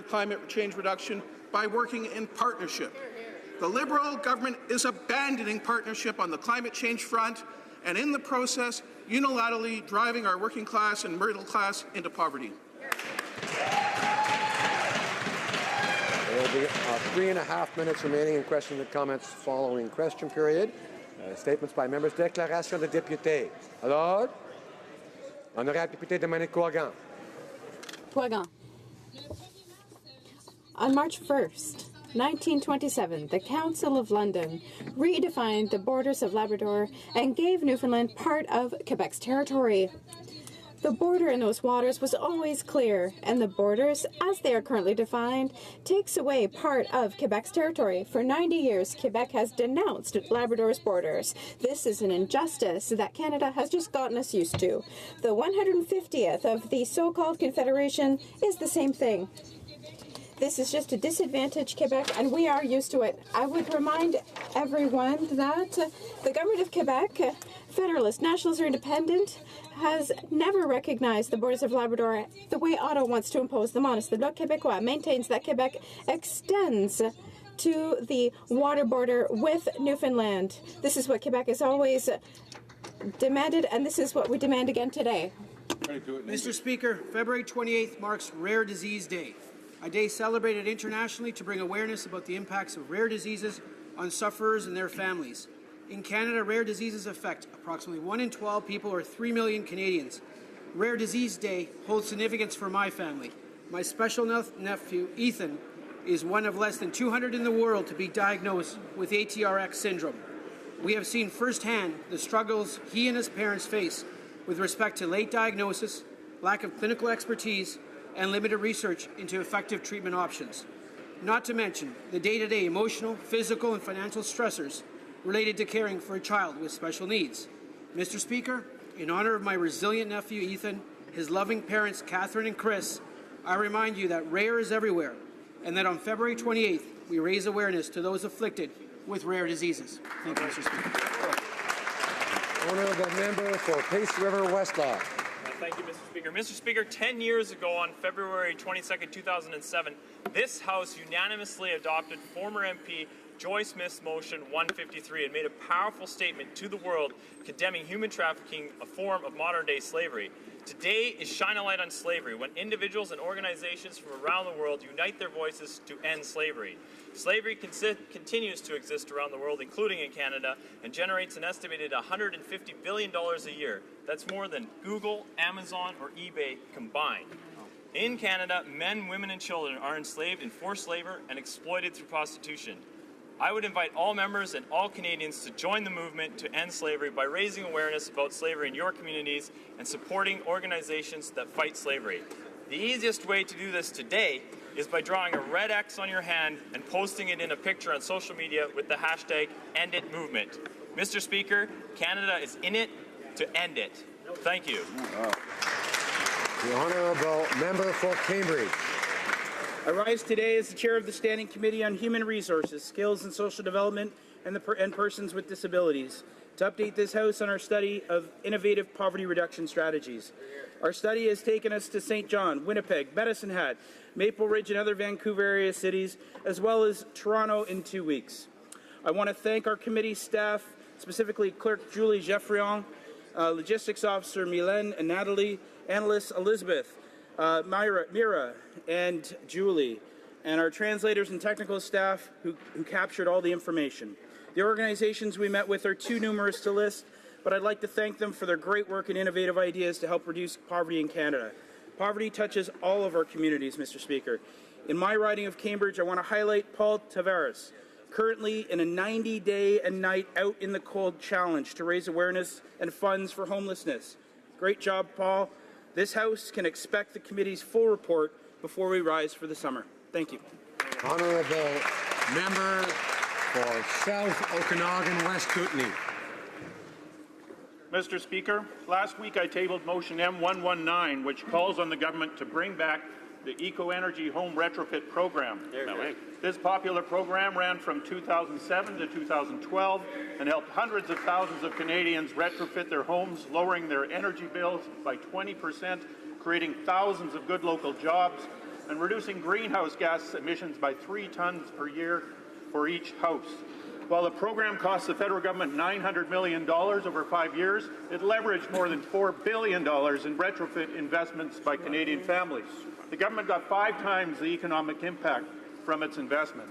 climate change reduction by working in partnership. The Liberal government is abandoning partnership on the climate change front and in the process unilaterally driving our working class and middle class into poverty. There will be 3.5 minutes remaining in question and comments following question period. Statements by members. Déclaration de député. Alors, honorable député de Manicouagan. Couagan. On March 1st, 1927, the Council of London redefined the borders of Labrador and gave Newfoundland part of Quebec's territory. The border in those waters was always clear, and the borders, as they are currently defined, takes away part of Quebec's territory. For 90 years, Quebec has denounced Labrador's borders. This is an injustice that Canada has just gotten us used to. The 150th of the so-called Confederation is the same thing. This is just to disadvantage Quebec, and we are used to it. I would remind everyone that the government of Quebec, Federalist, Nationalist, or Independent, has never recognized the borders of Labrador the way Ottawa wants to impose them on us. The Bloc Québécois maintains that Quebec extends to the water border with Newfoundland. This is what Quebec has always demanded, and this is what we demand again today. Mr. Speaker, February 28th marks Rare Disease Day, a day celebrated internationally to bring awareness about the impacts of rare diseases on sufferers and their families. In Canada, rare diseases affect approximately 1 in 12 people, or 3 million Canadians. Rare Disease Day holds significance for my family. My special nephew, Ethan, is one of less than 200 in the world to be diagnosed with ATRX syndrome. We have seen firsthand the struggles he and his parents face with respect to late diagnosis, lack of clinical expertise, and limited research into effective treatment options. Not to mention the day-to-day emotional, physical, and financial stressors related to caring for a child with special needs. Mr. Speaker, in honor of my resilient nephew Ethan, his loving parents Catherine and Chris, I remind you that rare is everywhere, and that on February 28th, we raise awareness to those afflicted with rare diseases. Thank you, Mr. Speaker. Honourable member for Peace River Westlaw. Thank you, Mr. Speaker. Mr. Speaker, 10 years ago on February 22nd, 2007, this House unanimously adopted former MP Joy Smith's motion 153 and made a powerful statement to the world condemning human trafficking, a form of modern-day slavery. Today is Shine a Light on Slavery, when individuals and organizations from around the world unite their voices to end slavery. Slavery continues to exist around the world, including in Canada, and generates an estimated $150 billion a year. That's more than Google, Amazon, or eBay combined. In Canada, men, women, and children are enslaved in forced labor and exploited through prostitution. I would invite all members and all Canadians to join the movement to end slavery by raising awareness about slavery in your communities and supporting organizations that fight slavery. The easiest way to do this today is by drawing a red X on your hand and posting it in a picture on social media with the hashtag #EndItMovement. Mr. Speaker, Canada is in it to end it. Thank you. The Honourable Member for Cambridge. I rise today as the Chair of the Standing Committee on Human Resources, Skills and Social Development and Persons with Disabilities to update this House on our study of innovative poverty reduction strategies. Our study has taken us to St. John, Winnipeg, Medicine Hat, Maple Ridge and other Vancouver area cities, as well as Toronto in 2 weeks. I want to thank our committee staff, specifically Clerk Julie Geoffrion, Logistics Officer Mylène and Natalie, Analyst Elizabeth, Mira, and Julie, and our translators and technical staff who captured all the information. The organizations we met with are too numerous to list, but I'd like to thank them for their great work and innovative ideas to help reduce poverty in Canada. Poverty touches all of our communities, Mr. Speaker. In my riding of Cambridge, I want to highlight Paul Tavares, currently in a 90-day and night out in the cold challenge to raise awareness and funds for homelessness. Great job, Paul. This House can expect the committee's full report before we rise for the summer. Thank you. Honourable Member for South Okanagan West Kootenay. Mr. Speaker, last week I tabled motion M119, which calls on the government to bring back the Eco-Energy Home Retrofit Program. This popular program ran from 2007 to 2012 and helped hundreds of thousands of Canadians retrofit their homes, lowering their energy bills by 20%, creating thousands of good local jobs, and reducing greenhouse gas emissions by 3 tons per year for each house. While the program costs the federal government $900 million over 5 years, it leveraged more than $4 billion in retrofit investments by Canadian families. The government got 5 times the economic impact from its investment.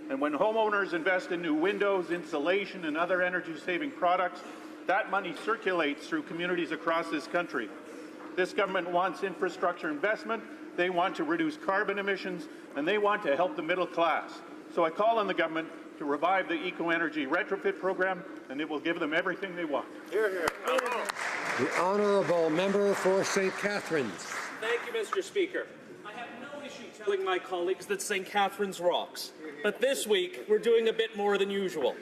And when homeowners invest in new windows, insulation, and other energy-saving products, that money circulates through communities across this country. This government wants infrastructure investment, they want to reduce carbon emissions, and they want to help the middle class. So I call on the government to revive the eco-energy retrofit program, and it will give them everything they want. Hear, hear. The honourable member for St. Catharines. Thank you, Mr. Speaker. I have no issue telling my colleagues that St. Catharines rocks. But this week, we're doing a bit more than usual.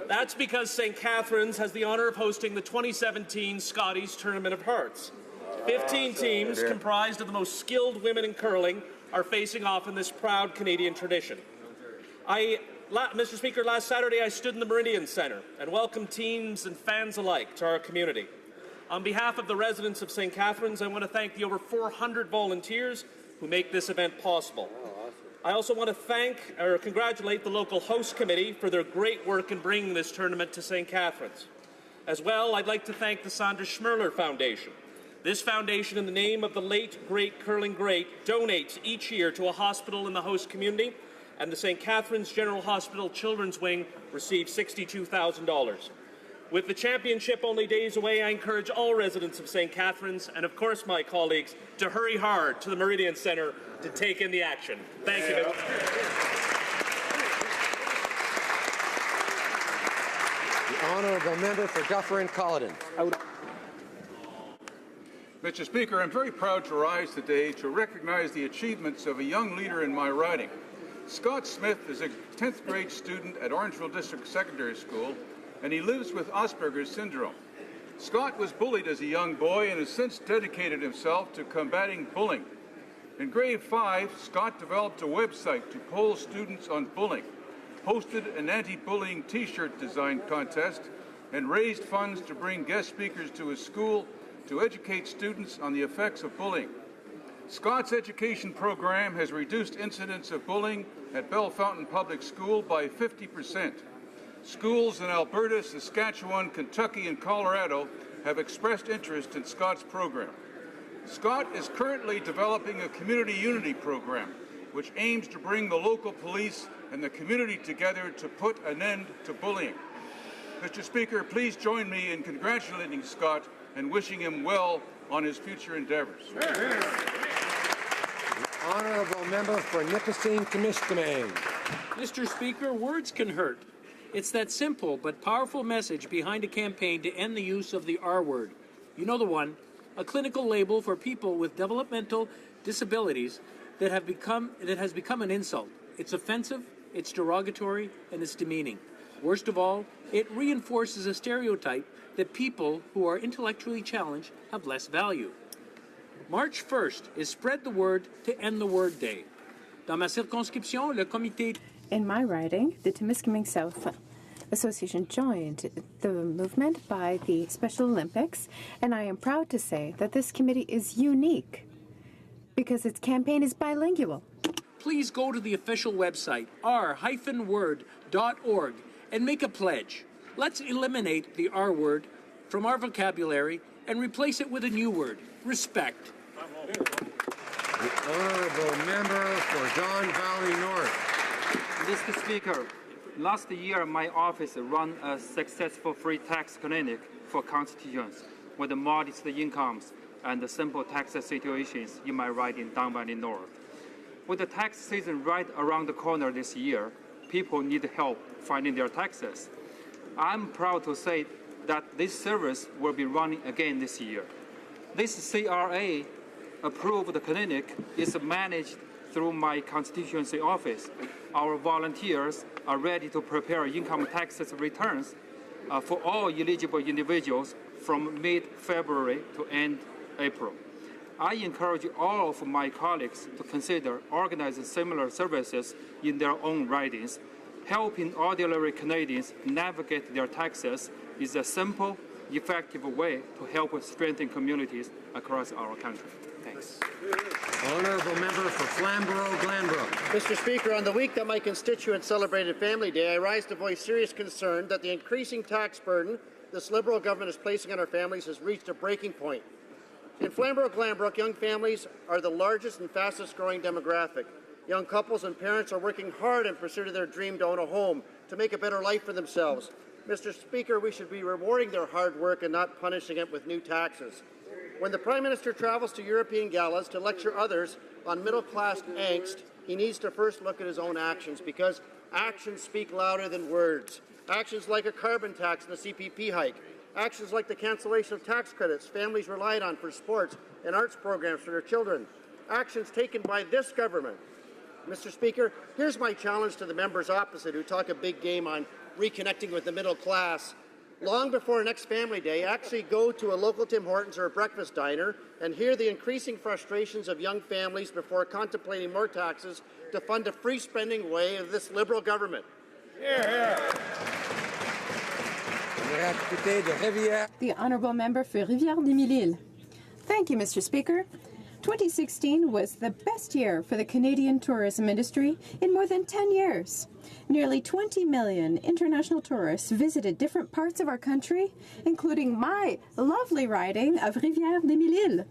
That's because St. Catharines has the honour of hosting the 2017 Scotties Tournament of Hearts. 15 teams, comprised of the most skilled women in curling, are facing off in this proud Canadian tradition. Mr. Speaker, last Saturday I stood in the Meridian Centre and welcomed teams and fans alike to our community. On behalf of the residents of St. Catharines, I want to thank the over 400 volunteers who make this event possible. I also want to congratulate the local HoC committee for their great work in bringing this tournament to St. Catharines. As well, I'd like to thank the Sandra Schmerler Foundation. This foundation, in the name of the late, great curling great, donates each year to a hospital in the host community, and the St. Catharines General Hospital Children's Wing receives $62,000. With the championship only days away, I encourage all residents of St. Catharines, and of course my colleagues, to hurry hard to the Meridian Centre to take in the action. Thank you. The honourable member for Dufferin Culloden. Mr. Speaker, I'm very proud to rise today to recognize the achievements of a young leader in my riding. Scott Smith is a 10th grade student at Orangeville District Secondary School, and he lives with Asperger's syndrome. Scott was bullied as a young boy and has since dedicated himself to combating bullying. In grade 5, Scott developed a website to poll students on bullying, hosted an anti-bullying t-shirt design contest, and raised funds to bring guest speakers to his school to educate students on the effects of bullying. Scott's education program has reduced incidents of bullying at Bell Fountain Public School by 50%. Schools in Alberta, Saskatchewan, Kentucky, and Colorado have expressed interest in Scott's program. Scott is currently developing a community unity program, which aims to bring the local police and the community together to put an end to bullying. Mr. Speaker, please join me in congratulating Scott and wishing him well on his future endeavours. Honourable member for Nipissing-Temiskaming. Mr. Speaker, words can hurt. It's that simple but powerful message behind a campaign to end the use of the R word. You know the one, a clinical label for people with developmental disabilities that has become an insult. It's offensive, it's derogatory, and it's demeaning. Worst of all, it reinforces a stereotype that people who are intellectually challenged have less value. March 1st is Spread the Word to End the Word Day. Dans ma circonscription, le comité... In my riding, the Temiskaming South Association joined the movement by the Special Olympics, and I am proud to say that this committee is unique because its campaign is bilingual. Please go to the official website, r-word.org, and make a pledge. Let's eliminate the R word from our vocabulary and replace it with a new word, respect. The honourable member for Don Valley North. Mr. Speaker, last year my office ran a successful free tax clinic for constituents with modest incomes and simple tax situations in my riding Don Valley North. With the tax season right around the corner this year, people need help finding their taxes. I'm proud to say that this service will be running again this year. This CRA-approved clinic is managed through my constituency office. Our volunteers are ready to prepare income taxes returns for all eligible individuals from mid-February to end April. I encourage all of my colleagues to consider organizing similar services in their own ridings. Helping ordinary Canadians navigate their taxes is a simple effective way to help strengthen communities across our country. Thanks. Honourable member for Flamborough-Glanbrook. Mr. Speaker, on the week that my constituents celebrated Family Day, I rise to voice serious concern that the increasing tax burden this Liberal government is placing on our families has reached a breaking point. In Flamborough-Glanbrook, young families are the largest and fastest growing demographic. Young couples and parents are working hard in pursuit of their dream to own a home, to make a better life for themselves. Mr. Speaker, we should be rewarding their hard work and not punishing it with new taxes. When the Prime Minister travels to European galas to lecture others on middle-class angst, he needs to first look at his own actions, because actions speak louder than words. Actions like a carbon tax and a CPP hike. Actions like the cancellation of tax credits families relied on for sports and arts programs for their children. Actions taken by this government. Mr. Speaker, here's my challenge to the members opposite who talk a big game on reconnecting with the middle class. Long before next Family Day, actually go to a local Tim Hortons or a breakfast diner and hear the increasing frustrations of young families before contemplating more taxes to fund a free spending way of this Liberal government. The Honourable Member for Rivière-des-Mille-Îles. Thank you, Mr. Speaker. 2016 was the best year for the Canadian tourism industry in more than 10 years. Nearly 20 million international tourists visited different parts of our country, including my lovely riding of Rivière-des-Mille-Îles.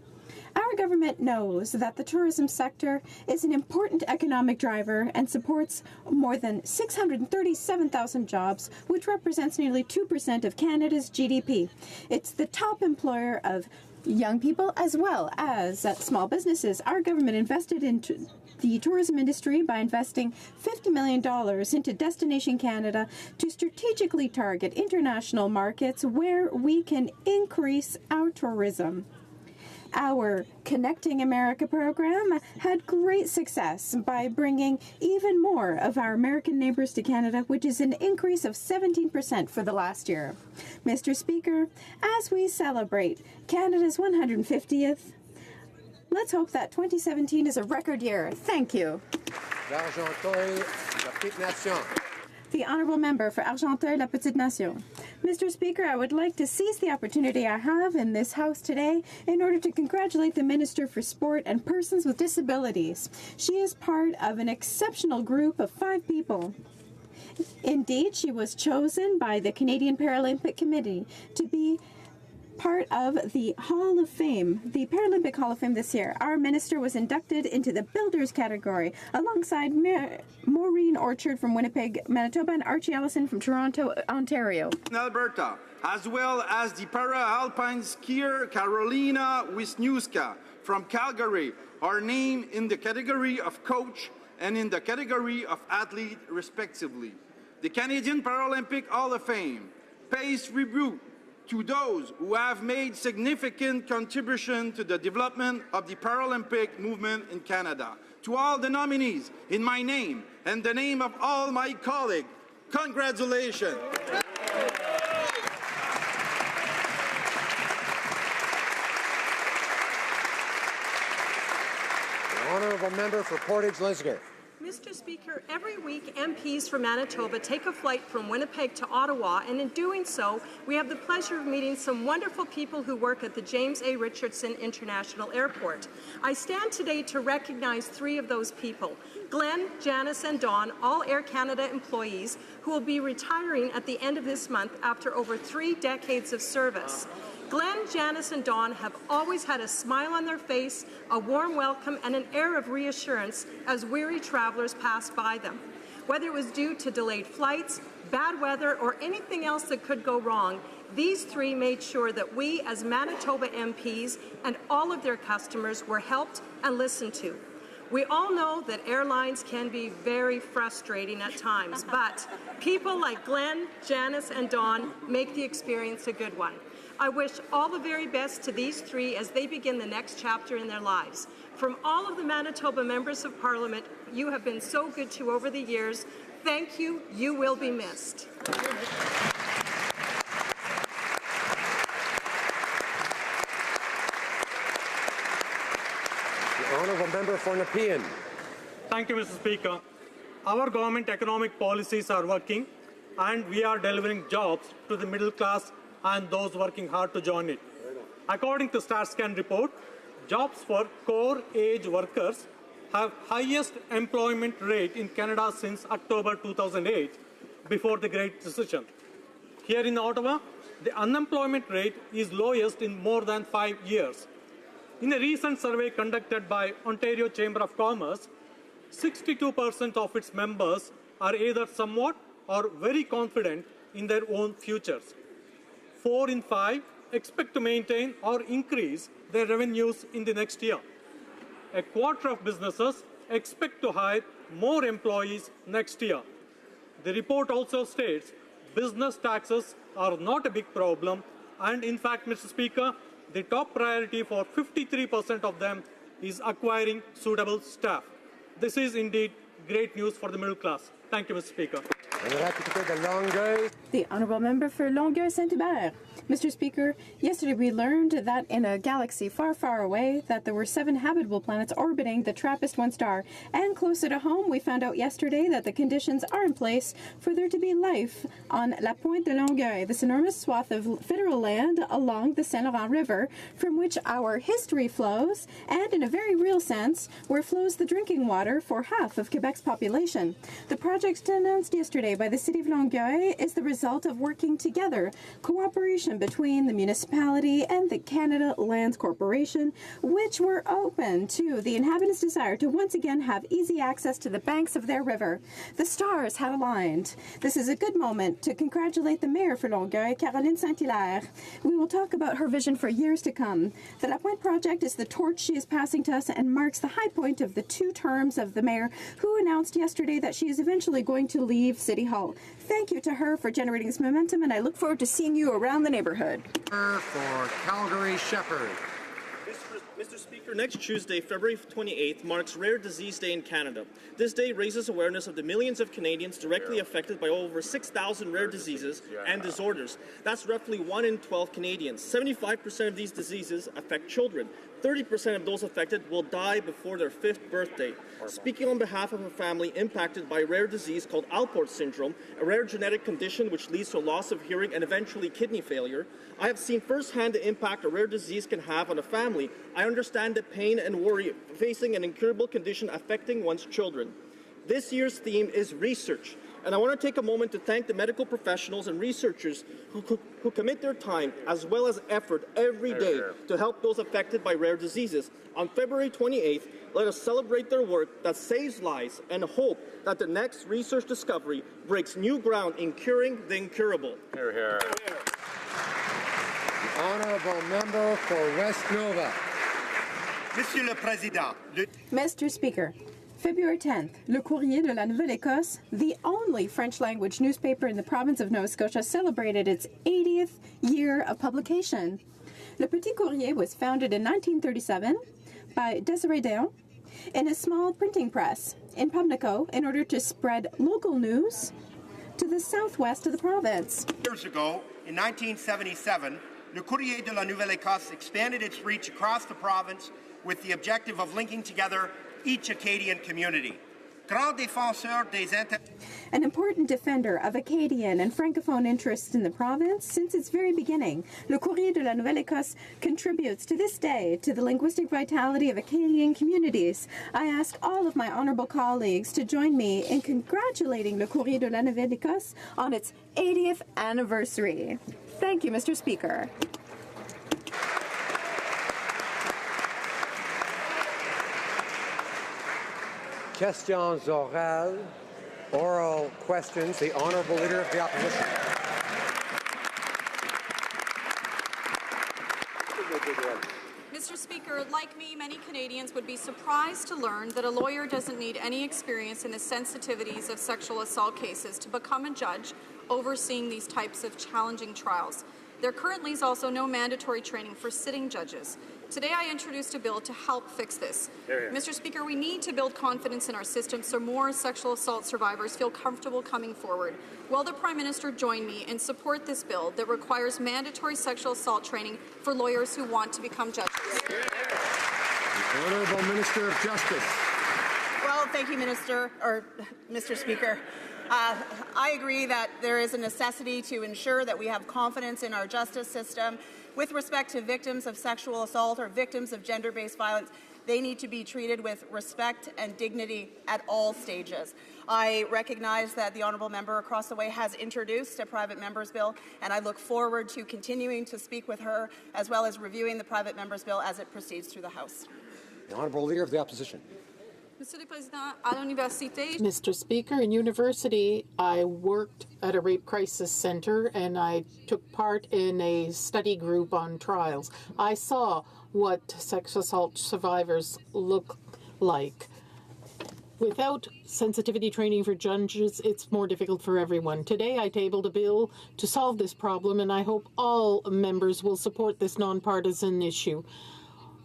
Our government knows that the tourism sector is an important economic driver and supports more than 637,000 jobs, which represents nearly 2% of Canada's GDP. It's the top employer of young people as well as small businesses. Our government invested into the tourism industry by investing $50 million into Destination Canada to strategically target international markets where we can increase our tourism. Our Connecting America program had great success by bringing even more of our American neighbors to Canada, which is an increase of 17% for the last year. Mr. Speaker, as we celebrate Canada's 150th, let's hope that 2017 is a record year. Thank you. The Honourable Member for Argenteuil-La-Petite-Nation. Mr. Speaker, I would like to seize the opportunity I have in this House today in order to congratulate the Minister for Sport and Persons with Disabilities. She is part of an exceptional group of 5 people. Indeed, she was chosen by the Canadian Paralympic Committee to be part of the Hall of Fame, the Paralympic Hall of Fame this year. Our minister was inducted into the Builders category alongside Maureen Orchard from Winnipeg, Manitoba, and Archie Ellison from Toronto, Ontario. Alberta, as well as the para-alpine skier Karolina Wisniewska from Calgary, are named in the category of coach and in the category of athlete, respectively. The Canadian Paralympic Hall of Fame pays tribute to those who have made significant contribution to the development of the Paralympic movement in Canada. To all the nominees, in my name and the name of all my colleagues, congratulations. The Honourable Member for Portage-Lisgar. Mr. Speaker, every week MPs from Manitoba take a flight from Winnipeg to Ottawa, and in doing so, we have the pleasure of meeting some wonderful people who work at the James A. Richardson International Airport. I stand today to recognize 3 of those people: Glenn, Janice, and Dawn, all Air Canada employees who will be retiring at the end of this month after over 3 decades of service. Glenn, Janice, and Dawn have always had a smile on their face, a warm welcome, and an air of reassurance as weary travelers passed by them. Whether it was due to delayed flights, bad weather, or anything else that could go wrong, these 3 made sure that we, as Manitoba MPs, and all of their customers were helped and listened to. We all know that airlines can be very frustrating at times, but people like Glenn, Janice, and Dawn make the experience a good one. I wish all the very best to these 3 as they begin the next chapter in their lives. From all of the Manitoba members of Parliament you have been so good to over the years, thank you. You will be missed. The Honourable Member for Nepean. Thank you, Mr. Speaker. Our government economic policies are working, and we are delivering jobs to the middle class and those working hard to join it. According to StatsCan report, jobs for core age workers have highest employment rate in Canada since October 2008, before the Great Recession. Here in Ottawa, the unemployment rate is lowest in more than 5 years. In a recent survey conducted by Ontario Chamber of Commerce, 62% of its members are either somewhat or very confident in their own futures. 4 in 5 expect to maintain or increase their revenues in the next year. A quarter of businesses expect to hire more employees next year. The report also states business taxes are not a big problem, and in fact, Mr. Speaker, the top priority for 53% of them is acquiring suitable staff. This is indeed great news for the middle class. Thank you, Mr. Speaker. The Honourable Member for Longueuil-Saint-Hubert. Mr. Speaker, yesterday we learned that in a galaxy far, far away that there were 7 habitable planets orbiting the TRAPPIST-1 star. And closer to home, we found out yesterday that the conditions are in place for there to be life on La Pointe de Longueuil, this enormous swath of federal land along the Saint Laurent River, from which our history flows, and in a very real sense, where flows the drinking water for half of Quebec's population. The project announced yesterday by the City of Longueuil is the result of working together, cooperation between the municipality and the Canada Lands Corporation, which were open to the inhabitants' desire to once again have easy access to the banks of their river. The stars had aligned. This is a good moment to congratulate the Mayor for Longueuil, Caroline Saint-Hilaire. We will talk about her vision for years to come. The La Pointe project is the torch she is passing to us and marks the high point of the 2 terms of the Mayor, who announced yesterday that she is eventually going to leave City Hall. Thank you to her for generating this momentum, and I look forward to seeing you around the neighborhood. For Calgary Shepherd. Mr. Speaker, next Tuesday, February 28th, marks Rare Disease Day in Canada. This day raises awareness of the millions of Canadians directly affected by over 6,000 rare diseases and disorders. That's roughly 1 in 12 Canadians. 75% of these diseases affect children. 30% of those affected will die before their 5th birthday. Speaking on behalf of a family impacted by a rare disease called Alport syndrome, a rare genetic condition which leads to loss of hearing and eventually kidney failure, I have seen firsthand the impact a rare disease can have on a family. I understand the pain and worry facing an incurable condition affecting one's children. This year's theme is research. And I want to take a moment to thank the medical professionals and researchers who commit their time as well as effort every day to help those affected by rare diseases. On February 28th, let us celebrate their work that saves lives and hope that the next research discovery breaks new ground in curing the incurable. Hear, hear. The Honourable Member for West Nova. Monsieur le Président. Mr. Speaker, February 10th, Le Courrier de la Nouvelle-Écosse, the only French-language newspaper in the province of Nova Scotia, celebrated its 80th year of publication. Le Petit Courrier was founded in 1937 by Desiree Deon in a small printing press in Pubnico in order to spread local news to the southwest of the province. Years ago, in 1977, Le Courrier de la Nouvelle-Écosse expanded its reach across the province with the objective of linking together each Acadian community. An important defender of Acadian and Francophone interests in the province since its very beginning, Le Courrier de la Nouvelle-Écosse contributes to this day to the linguistic vitality of Acadian communities. I ask all of my honourable colleagues to join me in congratulating Le Courrier de la Nouvelle-Écosse on its 80th anniversary. Thank you, Mr. Speaker. Questions orales, oral questions. The Honourable Leader of the Opposition. Mr. Speaker, like me, many Canadians would be surprised to learn that a lawyer doesn't need any experience in the sensitivities of sexual assault cases to become a judge overseeing these types of challenging trials. There currently is also no mandatory training for sitting judges. Today I introduced a bill to help fix this. Mr. Speaker, we need to build confidence in our system so more sexual assault survivors feel comfortable coming forward. Will the Prime Minister join me and support this bill that requires mandatory sexual assault training for lawyers who want to become judges? The Honourable Minister of Justice. Well, Thank you, Mr. Speaker. I agree that there is a necessity to ensure that we have confidence in our justice system. With respect to victims of sexual assault or victims of gender-based violence, they need to be treated with respect and dignity at all stages. I recognize that the honourable member across the way has introduced a private member's bill, and I look forward to continuing to speak with her as well as reviewing the private member's bill as it proceeds through the House. The Honourable Leader of the Opposition. Mr. Speaker, in university, I worked at a rape crisis center and I took part in a study group on trials. I saw what sexual assault survivors look like. Without sensitivity training for judges, it's more difficult for everyone. Today, I tabled a bill to solve this problem, and I hope all members will support this nonpartisan issue.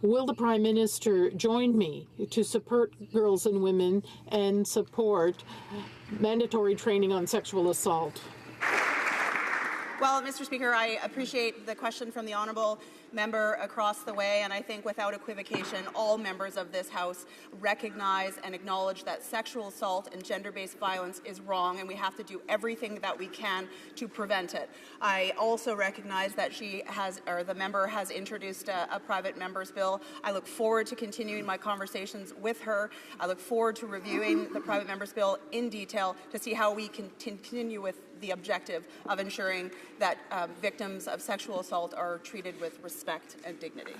Will the Prime Minister join me to support girls and women and support mandatory training on sexual assault? Well, Mr. Speaker, I appreciate the question from the honourable member across the way, and I think without equivocation, all members of this House recognize and acknowledge that sexual assault and gender-based violence is wrong, and we have to do everything that we can to prevent it. I also recognize that the member has introduced a private member's bill. I look forward to continuing my conversations with her. I look forward to reviewing the private member's bill in detail to see how we can continue with the objective of ensuring that victims of sexual assault are treated with respect and dignity.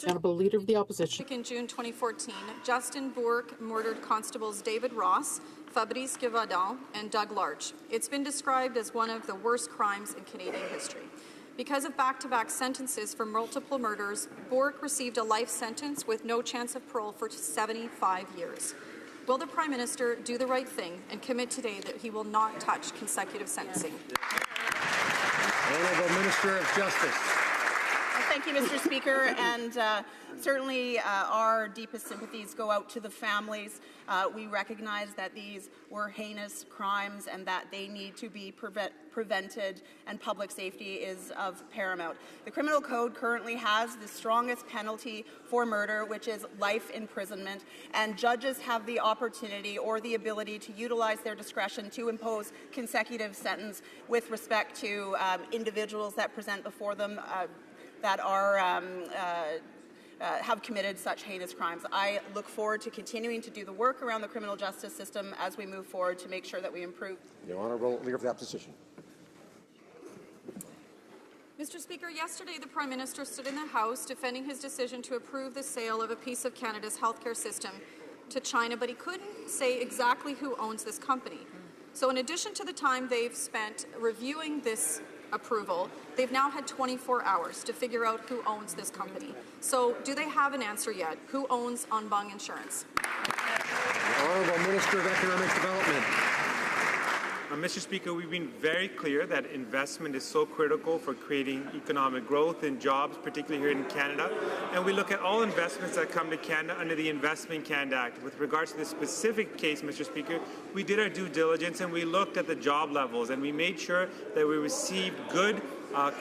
Honourable Leader of the Opposition. In June 2014, Justin Bourque murdered constables David Ross, Fabrice Gevaudan, and Doug Larch. It's been described as one of the worst crimes in Canadian history. Because of back-to-back sentences for multiple murders, Bourque received a life sentence with no chance of parole for 75 years. Will the Prime Minister do the right thing and commit today that he will not touch consecutive sentencing? Honourable Minister of Justice. Thank you, Mr. Speaker, and certainly our deepest sympathies go out to the families. We recognize that these were heinous crimes and that they need to be prevented, and public safety is of paramount. The Criminal Code currently has the strongest penalty for murder, which is life imprisonment, and judges have the opportunity or the ability to utilize their discretion to impose consecutive sentence with respect to individuals that present before them that are have committed such heinous crimes. I look forward to continuing to do the work around the criminal justice system as we move forward to make sure that we improve. The Honourable Leader of the Opposition. Mr. Speaker, yesterday the Prime Minister stood in the House defending his decision to approve the sale of a piece of Canada's healthcare system to China, but he couldn't say exactly who owns this company. So in addition to the time they've spent reviewing this approval, they've now had 24 hours to figure out who owns this company. So do they have an answer yet? Who owns Onbung Insurance? The Honourable Minister of Economic Development. Mr. Speaker, we've been very clear that investment is so critical for creating economic growth and jobs, particularly here in Canada. And we look at all investments that come to Canada under the Investment in Canada Act. With regards to this specific case, Mr. Speaker, we did our due diligence and we looked at the job levels and we made sure that we received good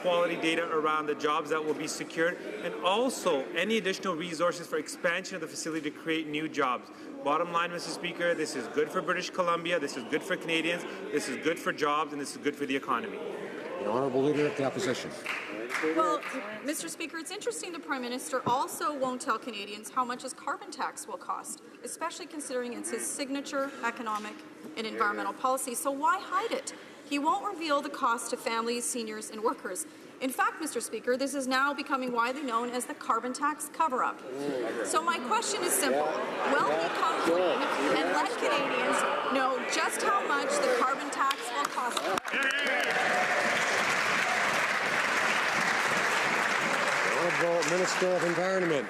quality data around the jobs that will be secured, and also any additional resources for expansion of the facility to create new jobs. Bottom line, Mr. Speaker, this is good for British Columbia, this is good for Canadians, this is good for jobs, and this is good for the economy. The Honourable Leader of the Opposition. Well, Mr. Speaker, it's interesting the Prime Minister also won't tell Canadians how much his carbon tax will cost, especially considering it's his signature economic and environmental policy. So why hide it? He won't reveal the cost to families, seniors, and workers. In fact, Mr. Speaker, this is now becoming widely known as the carbon tax cover-up. So my question is simple. Will he come clean and let Canadians know just how much the carbon tax will cost them? Honourable Minister of Environment.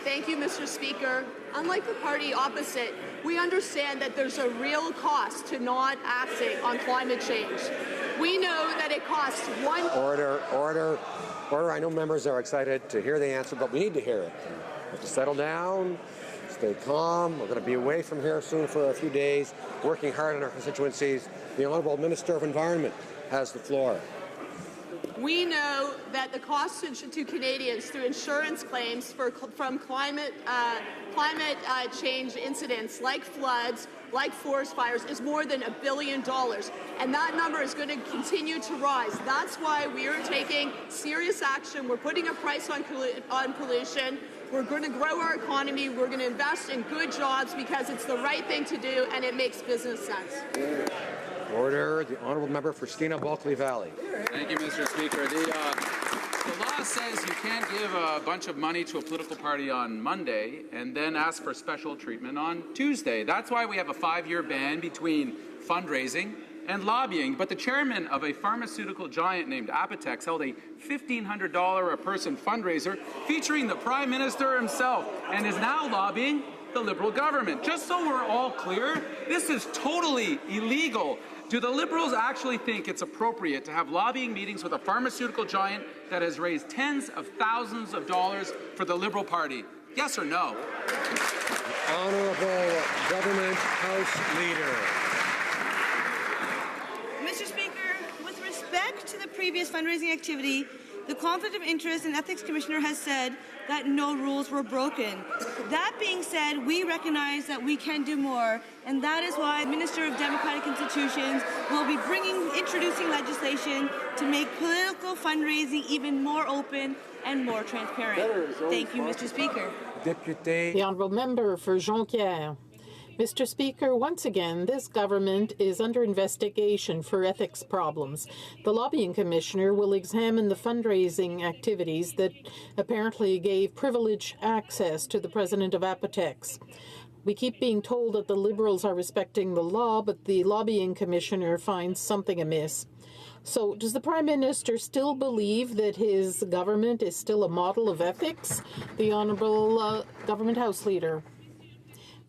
Thank you, Mr. Speaker. Unlike the party opposite, we understand that there's a real cost to not acting on climate change. We know that it costs one... Order. I know members are excited to hear the answer, but we need to hear it. We have to settle down, stay calm. We're going to be away from here soon for a few days, working hard in our constituencies. The Honourable Minister of Environment has the floor. We know that the cost to Canadians through insurance claims from climate change incidents like floods, like forest fires, is more than $1 billion. And that number is going to continue to rise. That's why we are taking serious action. We're putting a price on pollution. We're going to grow our economy. We're going to invest in good jobs because it's the right thing to do and it makes business sense. Order. The honourable member for Stina-Bulkley Valley. Thank you, Mr. Speaker. The law says you can't give a bunch of money to a political party on Monday and then ask for special treatment on Tuesday. That's why we have a 5-year ban between fundraising and lobbying. But the chairman of a pharmaceutical giant named Apotex held a $1,500 a person fundraiser featuring the Prime Minister himself and is now lobbying the Liberal government. Just so we're all clear, this is totally illegal. Do the Liberals actually think it's appropriate to have lobbying meetings with a pharmaceutical giant that has raised tens of thousands of dollars for the Liberal Party? Yes or no? Honourable Government House Leader. Mr. Speaker, with respect to the previous fundraising activity, the Conflict of Interest and Ethics Commissioner has said that no rules were broken. That being said, we recognize that we can do more, and that is why the Minister of Democratic Institutions will be introducing legislation to make political fundraising even more open and more transparent. Thank you, Mr. Speaker. The honourable member for Jonquière. Mr. Speaker, once again, this government is under investigation for ethics problems. The lobbying commissioner will examine the fundraising activities that apparently gave privileged access to the president of Apotex. We keep being told that the Liberals are respecting the law, but the lobbying commissioner finds something amiss. So does the Prime Minister still believe that his government is still a model of ethics? The Honourable Government House Leader.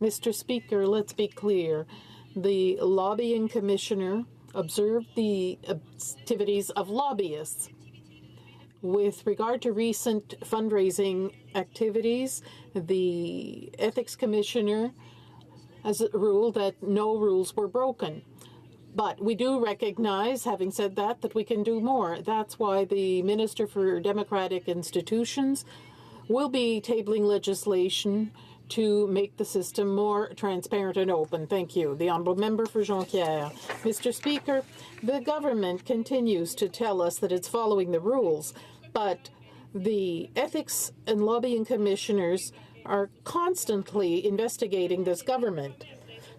Mr. Speaker, let's be clear. The lobbying commissioner observed the activities of lobbyists. With regard to recent fundraising activities, the ethics commissioner has ruled that no rules were broken. But we do recognize, having said that, that we can do more. That's why the Minister for Democratic Institutions will be tabling legislation to make the system more transparent and open. Thank you. The honourable member for Jonquière. Mr. Speaker, the government continues to tell us that it's following the rules, but the ethics and lobbying commissioners are constantly investigating this government.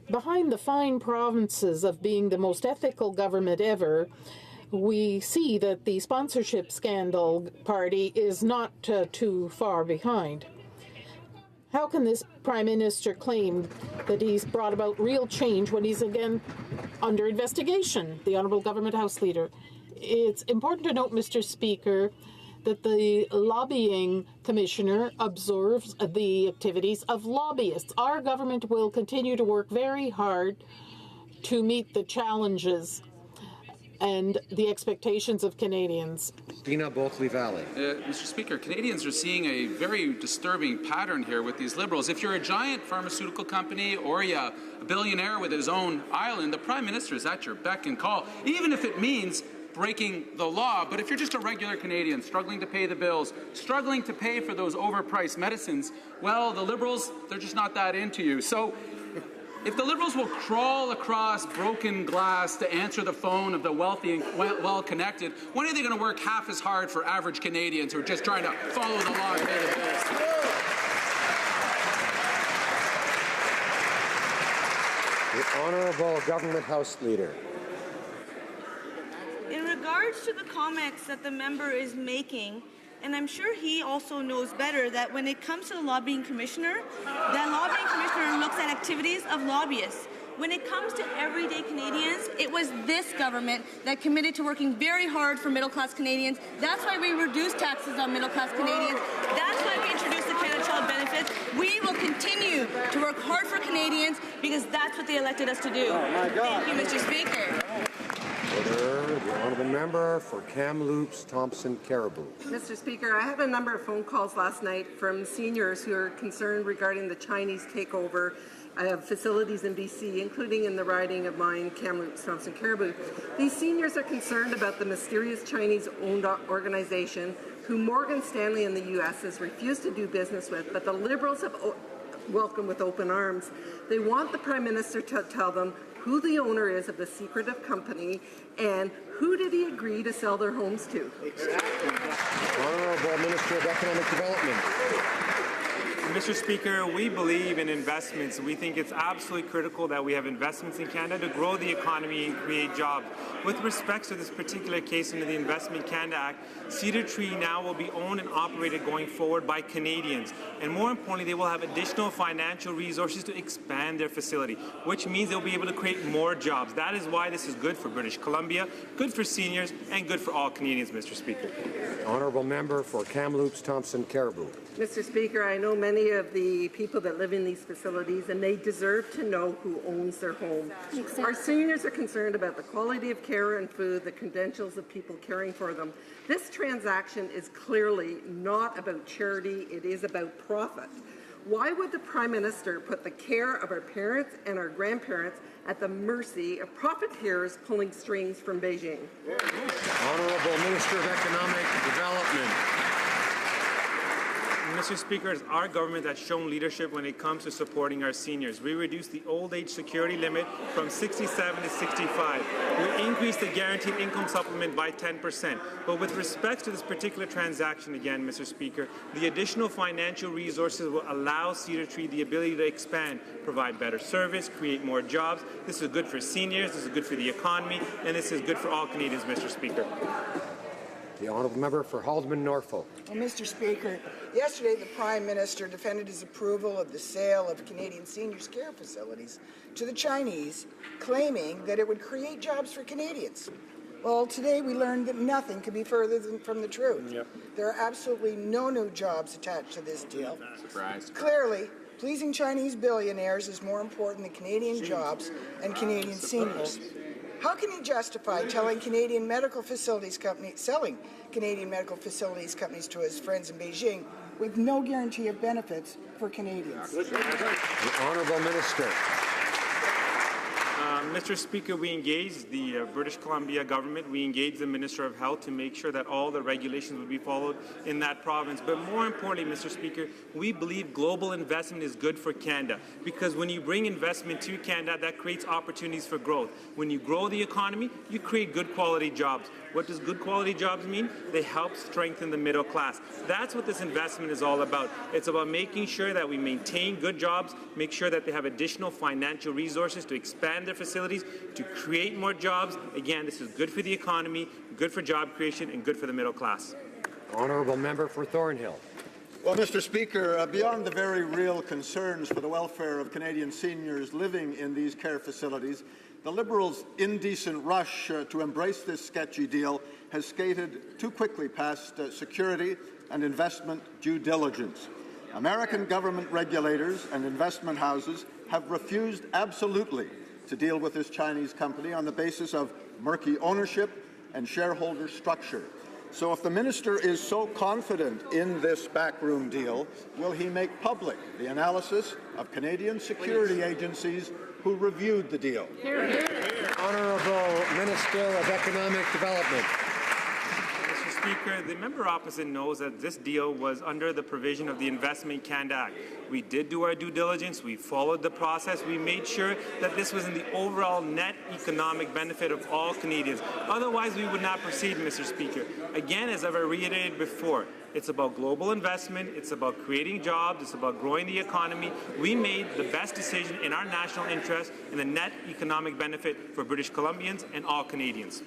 Behind the fine provinces of being the most ethical government ever, we see that the sponsorship scandal party is not too far behind. How can this Prime Minister claim that he's brought about real change when he's again under investigation? The Honourable Government House Leader. It's important to note, Mr. Speaker, that the lobbying commissioner observes the activities of lobbyists. Our government will continue to work very hard to meet the challenges and the expectations of Canadians. Stina-Bulkley Valley. Mr. Speaker, Canadians are seeing a very disturbing pattern here with these Liberals. If you're a giant pharmaceutical company or you're a billionaire with his own island, the Prime Minister is at your beck and call, even if it means breaking the law. But if you're just a regular Canadian struggling to pay the bills, struggling to pay for those overpriced medicines, well, the Liberals, they're just not that into you. So if the Liberals will crawl across broken glass to answer the phone of the wealthy and well-connected, when are they going to work half as hard for average Canadians who are just trying to follow the law and pay the bills? The Honourable Government House Leader. In regards to the comments that the member is making, and I'm sure he also knows better that when it comes to the lobbying commissioner, that lobbying commissioner looks at activities of lobbyists. When it comes to everyday Canadians, it was this government that committed to working very hard for middle-class Canadians. That's why we reduced taxes on middle-class Canadians. That's why we introduced the Canada Child benefits. We will continue to work hard for Canadians because that's what they elected us to do. Oh my God. Thank you, Mr. Speaker. Order. The honourable member for Kamloops, Thompson, Caribou. Mr. Speaker, I had a number of phone calls last night from seniors who are concerned regarding the Chinese takeover of facilities in BC, including in the riding of mine, Kamloops, Thompson, Caribou. These seniors are concerned about the mysterious Chinese-owned organization who Morgan Stanley in the U.S. has refused to do business with, but the Liberals have welcomed with open arms. They want the Prime Minister to tell them who the owner is of the secretive company and who did he agree to sell their homes to. Honourable Minister of Economic Development. Mr. Speaker, we believe in investments. We think it's absolutely critical that we have investments in Canada to grow the economy and create jobs. With respect to this particular case under the Investment Canada Act, Cedar Tree now will be owned and operated going forward by Canadians. And more importantly, they will have additional financial resources to expand their facility, which means they'll be able to create more jobs. That is why this is good for British Columbia, good for seniors, and good for all Canadians, Mr. Speaker. Honourable member for Kamloops, Thompson, Caribou. Mr. Speaker, I know many of the people that live in these facilities, and they deserve to know who owns their home. Exactly. Our seniors are concerned about the quality of care and food, the credentials of people caring for them. This transaction is clearly not about charity, it is about profit. Why would the Prime Minister put the care of our parents and our grandparents at the mercy of profiteers pulling strings from Beijing? Honourable Minister of Economic Development. Mr. Speaker, it's our government that's shown leadership when it comes to supporting our seniors. We reduced the old age security limit from 67 to 65. We increased the guaranteed income supplement by 10%. But with respect to this particular transaction, again, Mr. Speaker, the additional financial resources will allow Cedar Tree the ability to expand, provide better service, create more jobs. This is good for seniors, this is good for the economy, and this is good for all Canadians, Mr. Speaker. The honourable member for Haldeman, Norfolk. Well, Mr. Speaker, yesterday the Prime Minister defended his approval of the sale of Canadian seniors' care facilities to the Chinese, claiming that it would create jobs for Canadians. Well, today we learned that nothing could be further from the truth. Yep. There are absolutely no new jobs attached to this deal. Surprise. Clearly, pleasing Chinese billionaires is more important than Canadian jobs and Canadian seniors. How can he justify selling Canadian medical facilities companies to his friends in Beijing with no guarantee of benefits for Canadians? The Honourable Minister. Mr. Speaker, we engaged the British Columbia government, we engaged the Minister of Health to make sure that all the regulations would be followed in that province. But more importantly, Mr. Speaker, we believe global investment is good for Canada, because when you bring investment to Canada, that creates opportunities for growth. When you grow the economy, you create good quality jobs. What does good quality jobs mean? They help strengthen the middle class. That's what this investment is all about. It's about making sure that we maintain good jobs, make sure that they have additional financial resources to expand their facilities, to create more jobs. Again, this is good for the economy, good for job creation, and good for the middle class. Honourable member for Thornhill. Well, Mr. Speaker, beyond the very real concerns for the welfare of Canadian seniors living in these care facilities, the Liberals' indecent rush to embrace this sketchy deal has skated too quickly past security and investment due diligence. American government regulators and investment houses have refused absolutely to deal with this Chinese company on the basis of murky ownership and shareholder structure. So if the minister is so confident in this backroom deal, will he make public the analysis of Canadian security agencies who reviewed the deal? Honourable Minister of Economic Development. Mr. Speaker, the member opposite knows that this deal was under the provision of the Investment Canada Act. We did do our due diligence, we followed the process, we made sure that this was in the overall net economic benefit of all Canadians. Otherwise, we would not proceed, Mr. Speaker. Again, as I've reiterated before, it's about global investment, it's about creating jobs, it's about growing the economy. We made the best decision in our national interest and the net economic benefit for British Columbians and all Canadians.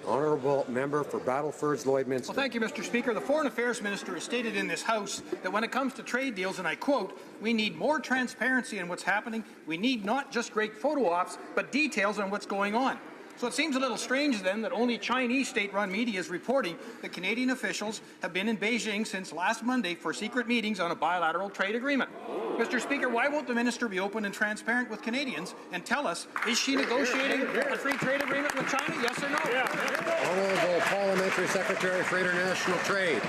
Honourable member for Battlefords, Lloydminster. Well, thank you, Mr. Speaker. The Foreign Affairs Minister has stated in this House that when it comes to trade deals, and I quote, "We need more transparency in what's happening. We need not just great photo ops, but details on what's going on." So it seems a little strange then that only Chinese state-run media is reporting that Canadian officials have been in Beijing since last Monday for secret meetings on a bilateral trade agreement. Mr. Speaker, why won't the minister be open and transparent with Canadians and tell us, is she negotiating a free trade agreement with China, yes or no? Honourable Parliamentary Secretary for International Trade.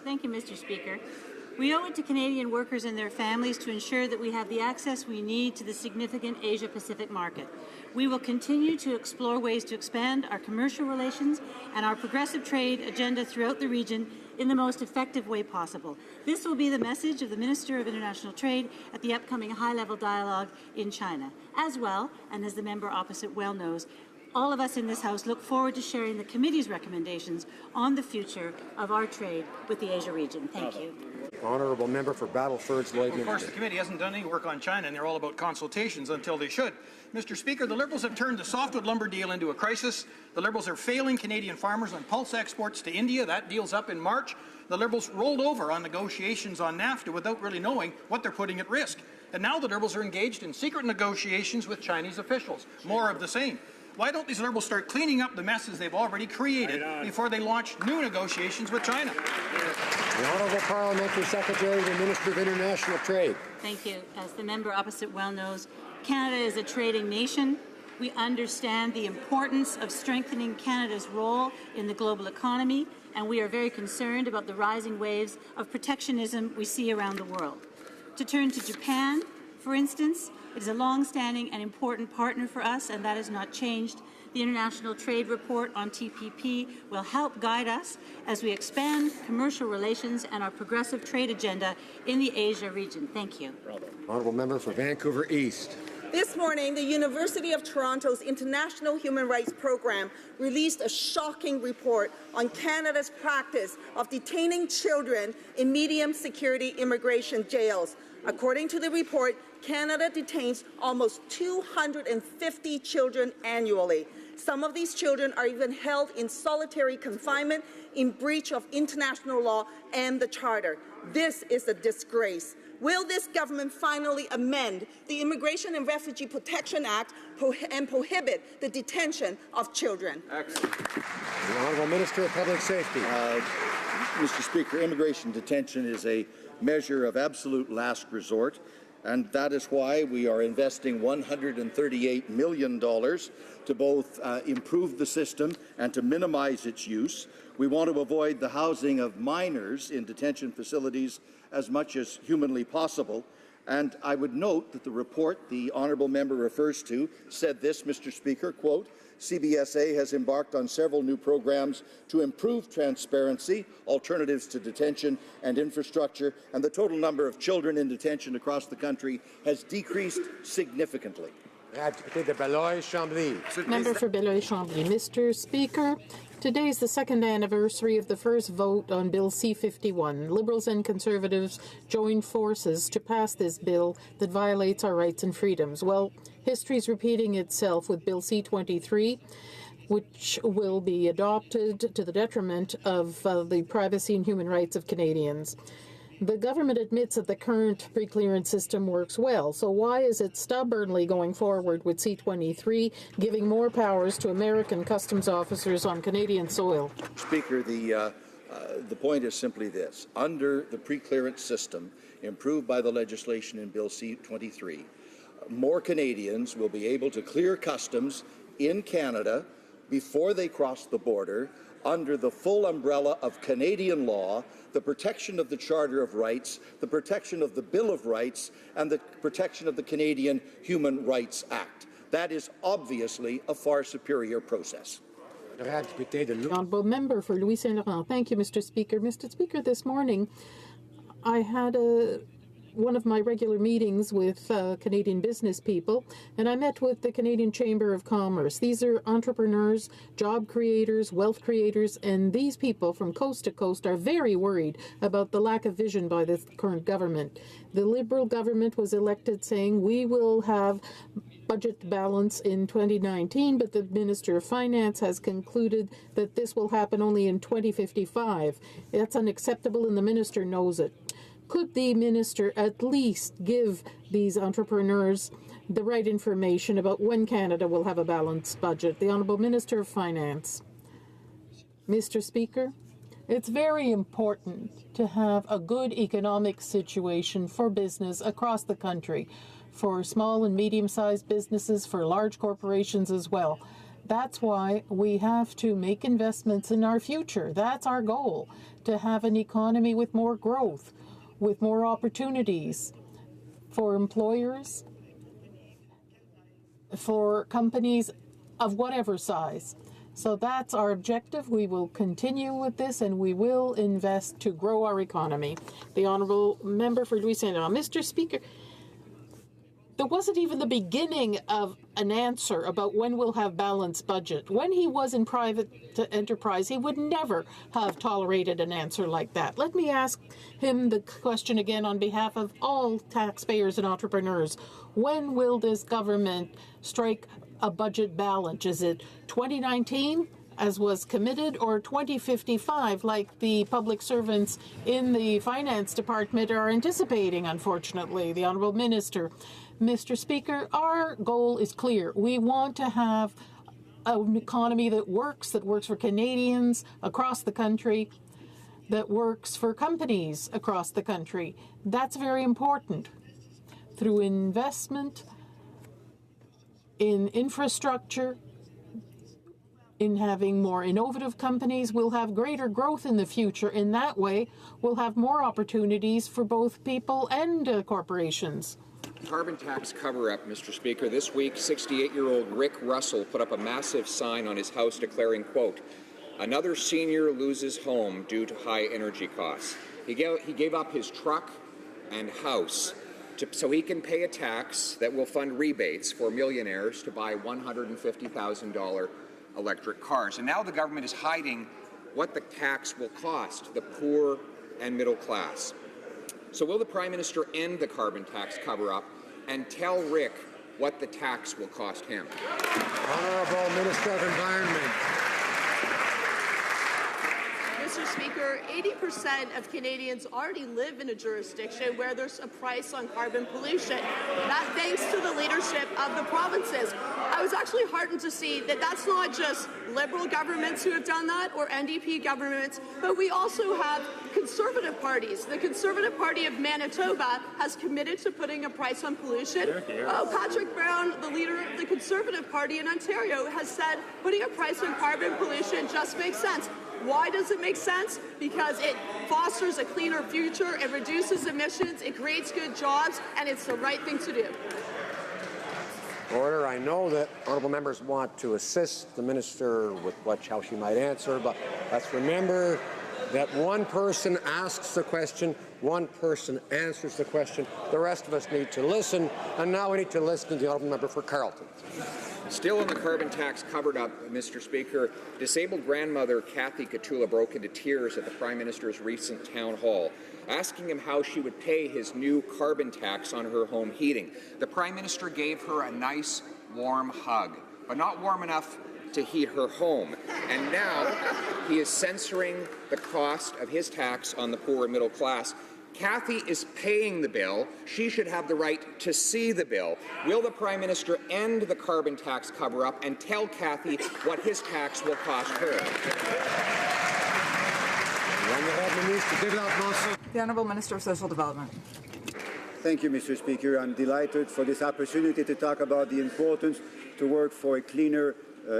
Thank you, Mr. Speaker. We owe it to Canadian workers and their families to ensure that we have the access we need to the significant Asia-Pacific market. We will continue to explore ways to expand our commercial relations and our progressive trade agenda throughout the region in the most effective way possible. This will be the message of the Minister of International Trade at the upcoming high-level dialogue in China. As well, and as the member opposite well knows, all of us in this House look forward to sharing the committee's recommendations on the future of our trade with the Asia region. Thank you. Honourable Member for Battleford's Lloyd. Of course, the committee hasn't done any work on China, and they're all about consultations until they should. Mr. Speaker, the Liberals have turned the softwood lumber deal into a crisis. The Liberals are failing Canadian farmers on pulse exports to India. That deal's up in March. The Liberals rolled over on negotiations on NAFTA without really knowing what they're putting at risk. And now the Liberals are engaged in secret negotiations with Chinese officials. More of the same. Why don't these Liberals start cleaning up the messes they've already created before they launch new negotiations with China? The Honourable Parliamentary Secretary to the Minister of International Trade. Thank you. As the member opposite well knows, Canada is a trading nation. We understand the importance of strengthening Canada's role in the global economy, and we are very concerned about the rising waves of protectionism we see around the world. To turn to Japan, for instance, it is a long-standing and important partner for us, and that has not changed. The International Trade Report on TPP will help guide us as we expand commercial relations and our progressive trade agenda in the Asia region. Thank you. Honourable Member for Vancouver East. This morning, the University of Toronto's International Human Rights Program released a shocking report on Canada's practice of detaining children in medium-security immigration jails. According to the report, Canada detains almost 250 children annually. Some of these children are even held in solitary confinement in breach of international law and the Charter. This is a disgrace. Will this government finally amend the Immigration and Refugee Protection Act and prohibit the detention of children? Excellent. The Honourable Minister of Public Safety. Mr. Speaker, immigration detention is a measure of absolute last resort, and that is why we are investing $138 million to both improve the system and to minimize its use. We want to avoid the housing of minors in detention facilities as much as humanly possible. And I would note that the report the honourable member refers to said this, Mr. Speaker, quote, CBSA has embarked on several new programs to improve transparency, alternatives to detention and infrastructure, and the total number of children in detention across the country has decreased significantly. Member for Beloeil-Chambly. Mr. Speaker, today is the second anniversary of the first vote on Bill C-51. Liberals and Conservatives joined forces to pass this bill that violates our rights and freedoms. Well, history's repeating itself with Bill C-23, which will be adopted to the detriment of the privacy and human rights of Canadians. The government admits that the current pre-clearance system works well, so why is it stubbornly going forward with C-23, giving more powers to American customs officers on Canadian soil? Speaker, the point is simply this. Under the pre-clearance system, improved by the legislation in Bill C-23, more Canadians will be able to clear customs in Canada before they cross the border under the full umbrella of Canadian law, the protection of the Charter of Rights, the protection of the Bill of Rights, and the protection of the Canadian Human Rights Act. That is obviously a far superior process. Honourable Member for Louis Saint Laurent. Thank you, Mr. Speaker. Mr. Speaker, this morning I had one of my regular meetings with Canadian business people, and I met with the Canadian Chamber of Commerce. These are entrepreneurs, job creators, wealth creators, and these people from coast to coast are very worried about the lack of vision by the current government. The Liberal government was elected saying we will have budget balance in 2019, but the Minister of Finance has concluded that this will happen only in 2055. That's unacceptable, and the Minister knows it. Could the Minister at least give these entrepreneurs the right information about when Canada will have a balanced budget? The Honourable Minister of Finance. Mr. Speaker, It's very important to have a good economic situation for business across the country, for small and medium-sized businesses, for large corporations as well. That's why we have to make investments in our future. That's our goal, to have an economy with more growth, with more opportunities for employers, for companies of whatever size. So that's our objective. We will continue with this, and we will invest to grow our economy. The Honourable Member for Louis Saint Laurent. Mr. Speaker, there wasn't even the beginning of an answer about when we'll have balanced budget. When he was in private enterprise, he would never have tolerated an answer like that. Let me ask him the question again on behalf of all taxpayers and entrepreneurs. When will this government strike a budget balance? Is it 2019, as was committed, or 2055, like the public servants in the finance department are anticipating, unfortunately? The Honourable Minister. Mr. Speaker, our goal is clear. We want to have an economy that works for Canadians across the country, that works for companies across the country. That's very important. Through investment in infrastructure, in having more innovative companies, we'll have greater growth in the future. In that way, we'll have more opportunities for both people and corporations. Carbon tax cover-up, Mr. Speaker. This week, 68-year-old Rick Russell put up a massive sign on his house declaring, quote, "Another senior loses home due to high energy costs." He gave up his truck and house so he can pay a tax that will fund rebates for millionaires to buy $150,000 electric cars. And now the government is hiding what the tax will cost the poor and middle class. So will the Prime Minister end the carbon tax cover-up and tell Rick what the tax will cost him? Honourable Minister of Environment. Mr. Speaker, 80% of Canadians already live in a jurisdiction where there's a price on carbon pollution. That thanks to the leadership of the provinces. I was actually heartened to see that that's not just Liberal governments who have done that or NDP governments, but we also have Conservative parties. The Conservative Party of Manitoba has committed to putting a price on pollution. Patrick Brown, the leader of the Conservative Party in Ontario, has said putting a price on carbon pollution just makes sense. Why does it make sense? Because it fosters a cleaner future, it reduces emissions, it creates good jobs, and it's the right thing to do. Order. I know that honourable members want to assist the minister with how she might answer, but let's remember that one person asks the question, one person answers the question. The rest of us need to listen, and now we need to listen to the honourable member for Carleton. Still on the carbon tax covered up, Mr. Speaker, disabled grandmother Kathy Katula broke into tears at the Prime Minister's recent town hall, asking him how she would pay his new carbon tax on her home heating. The Prime Minister gave her a nice, warm hug, but not warm enough to heat her home. And now he is censoring the cost of his tax on the poor and middle class. Kathy is paying the bill. She should have the right to see the bill. Will the Prime Minister end the carbon tax cover-up and tell Kathy what his tax will cost her? The Honourable Minister of Social Development. Thank you, Mr. Speaker. I'm delighted for this opportunity to talk about the importance to work for a cleaner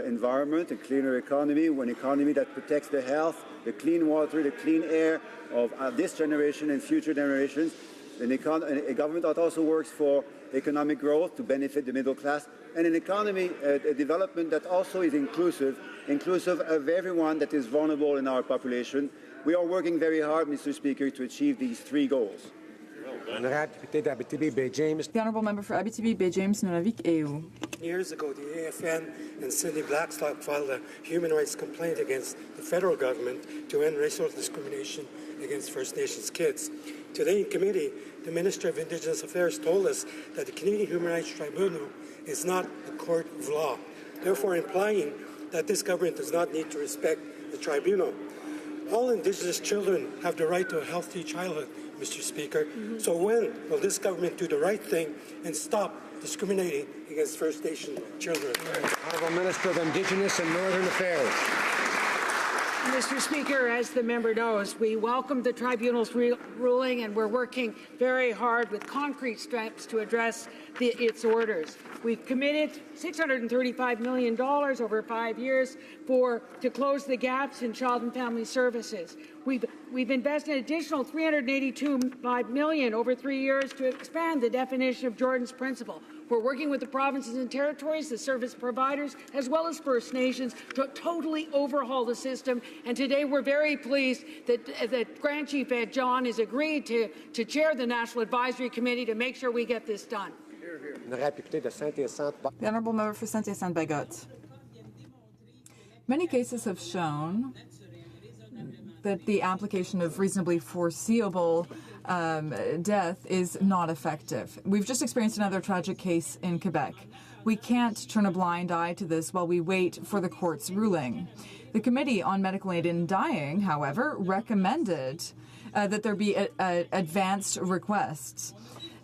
environment, a cleaner economy, an economy that protects the health, the clean water, the clean air of this generation and future generations, a government that also works for economic growth to benefit the middle class, and an economy, a development that also is inclusive of everyone that is vulnerable in our population. We are working very hard, Mr. Speaker, to achieve these three goals. The Honourable Member for Abitibi, Bay James, Nunavik, AU. Years ago, the AFN and Cindy Blackstock filed a human rights complaint against the federal government to end racial discrimination against First Nations kids. Today in committee, the Minister of Indigenous Affairs told us that the Canadian Human Rights Tribunal is not a court of law, therefore implying that this government does not need to respect the tribunal. All Indigenous children have the right to a healthy childhood, Mr. Speaker. So when will this government do the right thing and stop discriminating against First Nation children? Honourable Minister of Indigenous and Northern Affairs. Mr. Speaker, as the member knows, we welcome the tribunal's ruling, and we're working very hard with concrete steps to address its orders. We've committed $635 million over 5 years to close the gaps in child and family services. We've invested an additional $382 million over 3 years to expand the definition of Jordan's Principle. We're working with the provinces and territories, the service providers, as well as First Nations to totally overhaul the system. And today we're very pleased that Grand Chief Ed John has agreed to chair the National Advisory Committee to make sure we get this done. The Honourable Member for Saint-Hyacinthe-Bagotte. Many cases have shown that the application of reasonably foreseeable death is not effective. We've just experienced another tragic case in Quebec. We can't turn a blind eye to this while we wait for the court's ruling. The Committee on Medical Aid in Dying, however, recommended that there be advanced requests.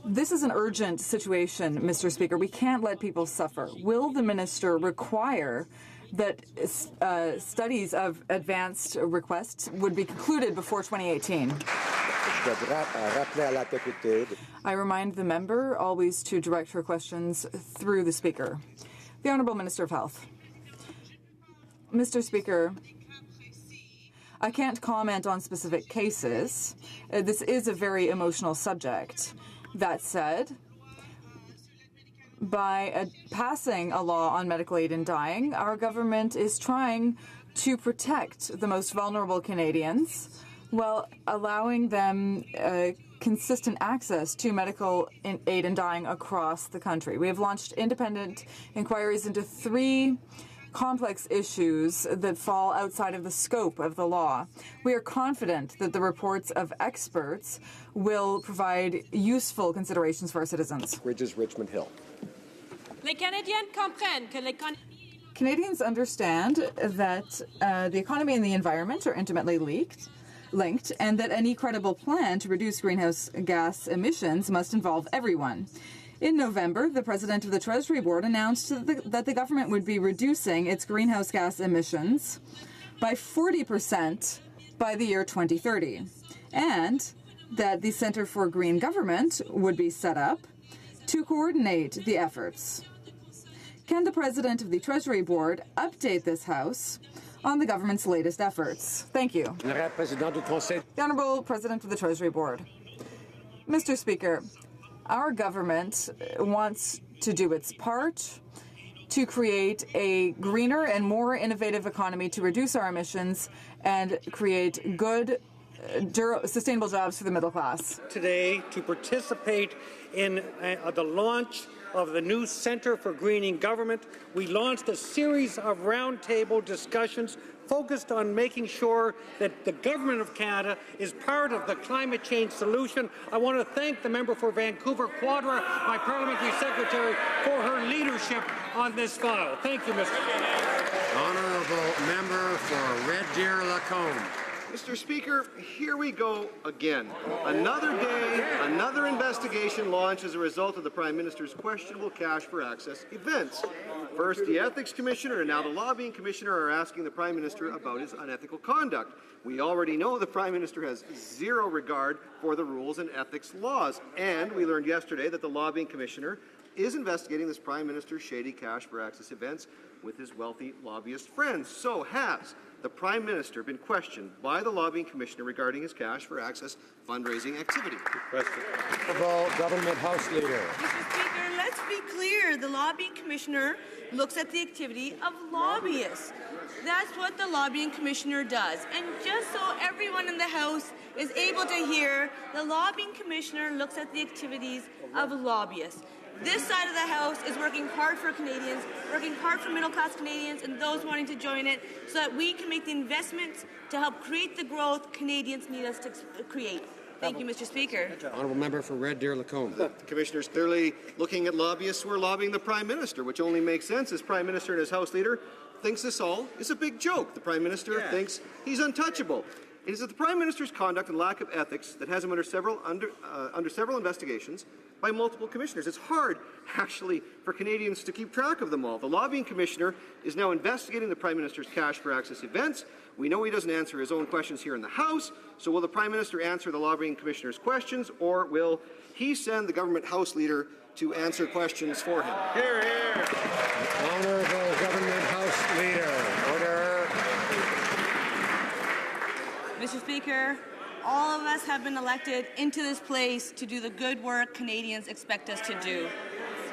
This is an urgent situation, Mr. Speaker. We can't let people suffer. Will the minister require that studies of advanced requests would be concluded before 2018? I remind the member always to direct her questions through the Speaker. The Honourable Minister of Health. Mr. Speaker, I can't comment on specific cases. This is a very emotional subject. That said, by passing a law on medical aid in dying, our government is trying to protect the most vulnerable Canadians while allowing them consistent access to medical aid in dying across the country. We have launched independent inquiries into 3 complex issues that fall outside of the scope of the law. We are confident that the reports of experts will provide useful considerations for our citizens. Bridges, Richmond Hill. Canadians understand that the economy and the environment are intimately linked, and that any credible plan to reduce greenhouse gas emissions must involve everyone. In November, the President of the Treasury Board announced that the government would be reducing its greenhouse gas emissions by 40% by the year 2030, and that the Centre for Green Government would be set up to coordinate the efforts. Can the President of the Treasury Board update this House on the government's latest efforts? Thank you. The Honourable President of the Treasury Board. Mr. Speaker, our government wants to do its part to create a greener and more innovative economy to reduce our emissions and create good, sustainable jobs for the middle class. Today, to participate in the launch of the new Centre for Greening Government, we launched a series of roundtable discussions focused on making sure that the Government of Canada is part of the climate change solution. I want to thank the member for Vancouver Quadra, my parliamentary secretary, for her leadership on this file. Thank you, Mr. Honourable member for Red Deer Lacombe. Mr. Speaker, here we go again. Another day, another investigation launched as a result of the Prime Minister's questionable cash for access events. First, the Ethics Commissioner and now the Lobbying Commissioner are asking the Prime Minister about his unethical conduct. We already know the Prime Minister has zero regard for the rules and ethics laws, and we learned yesterday that the Lobbying Commissioner is investigating this Prime Minister's shady cash for access events with his wealthy lobbyist friends. So has the Prime Minister been questioned by the Lobbying Commissioner regarding his cash for access fundraising activity? Government House Leader. Mr. Speaker, let's be clear. The Lobbying Commissioner looks at the activity of lobbyists. That's what the Lobbying Commissioner does. And just so everyone in the House is able to hear, the Lobbying Commissioner looks at the activities of lobbyists. This side of the House is working hard for Canadians, working hard for middle-class Canadians and those wanting to join it so that we can make the investments to help create the growth Canadians need us to create. Thank you, Mr. Speaker. Honourable member for Red Deer Lacombe. The Commissioner's clearly looking at lobbyists who are lobbying the Prime Minister, which only makes sense as Prime Minister and as House Leader thinks this all is a big joke. The Prime Minister thinks he's untouchable. It is the Prime Minister's conduct and lack of ethics that has him under several investigations by multiple commissioners. It's hard, actually, for Canadians to keep track of them all. The lobbying commissioner is now investigating the Prime Minister's cash for access events. We know he doesn't answer his own questions here in the House, so will the Prime Minister answer the lobbying commissioner's questions, or will he send the government House leader to answer questions for him? Hear, hear. Honourable Government House Leader. Order. Mr. Speaker, all of us have been elected into this place to do the good work Canadians expect us to do.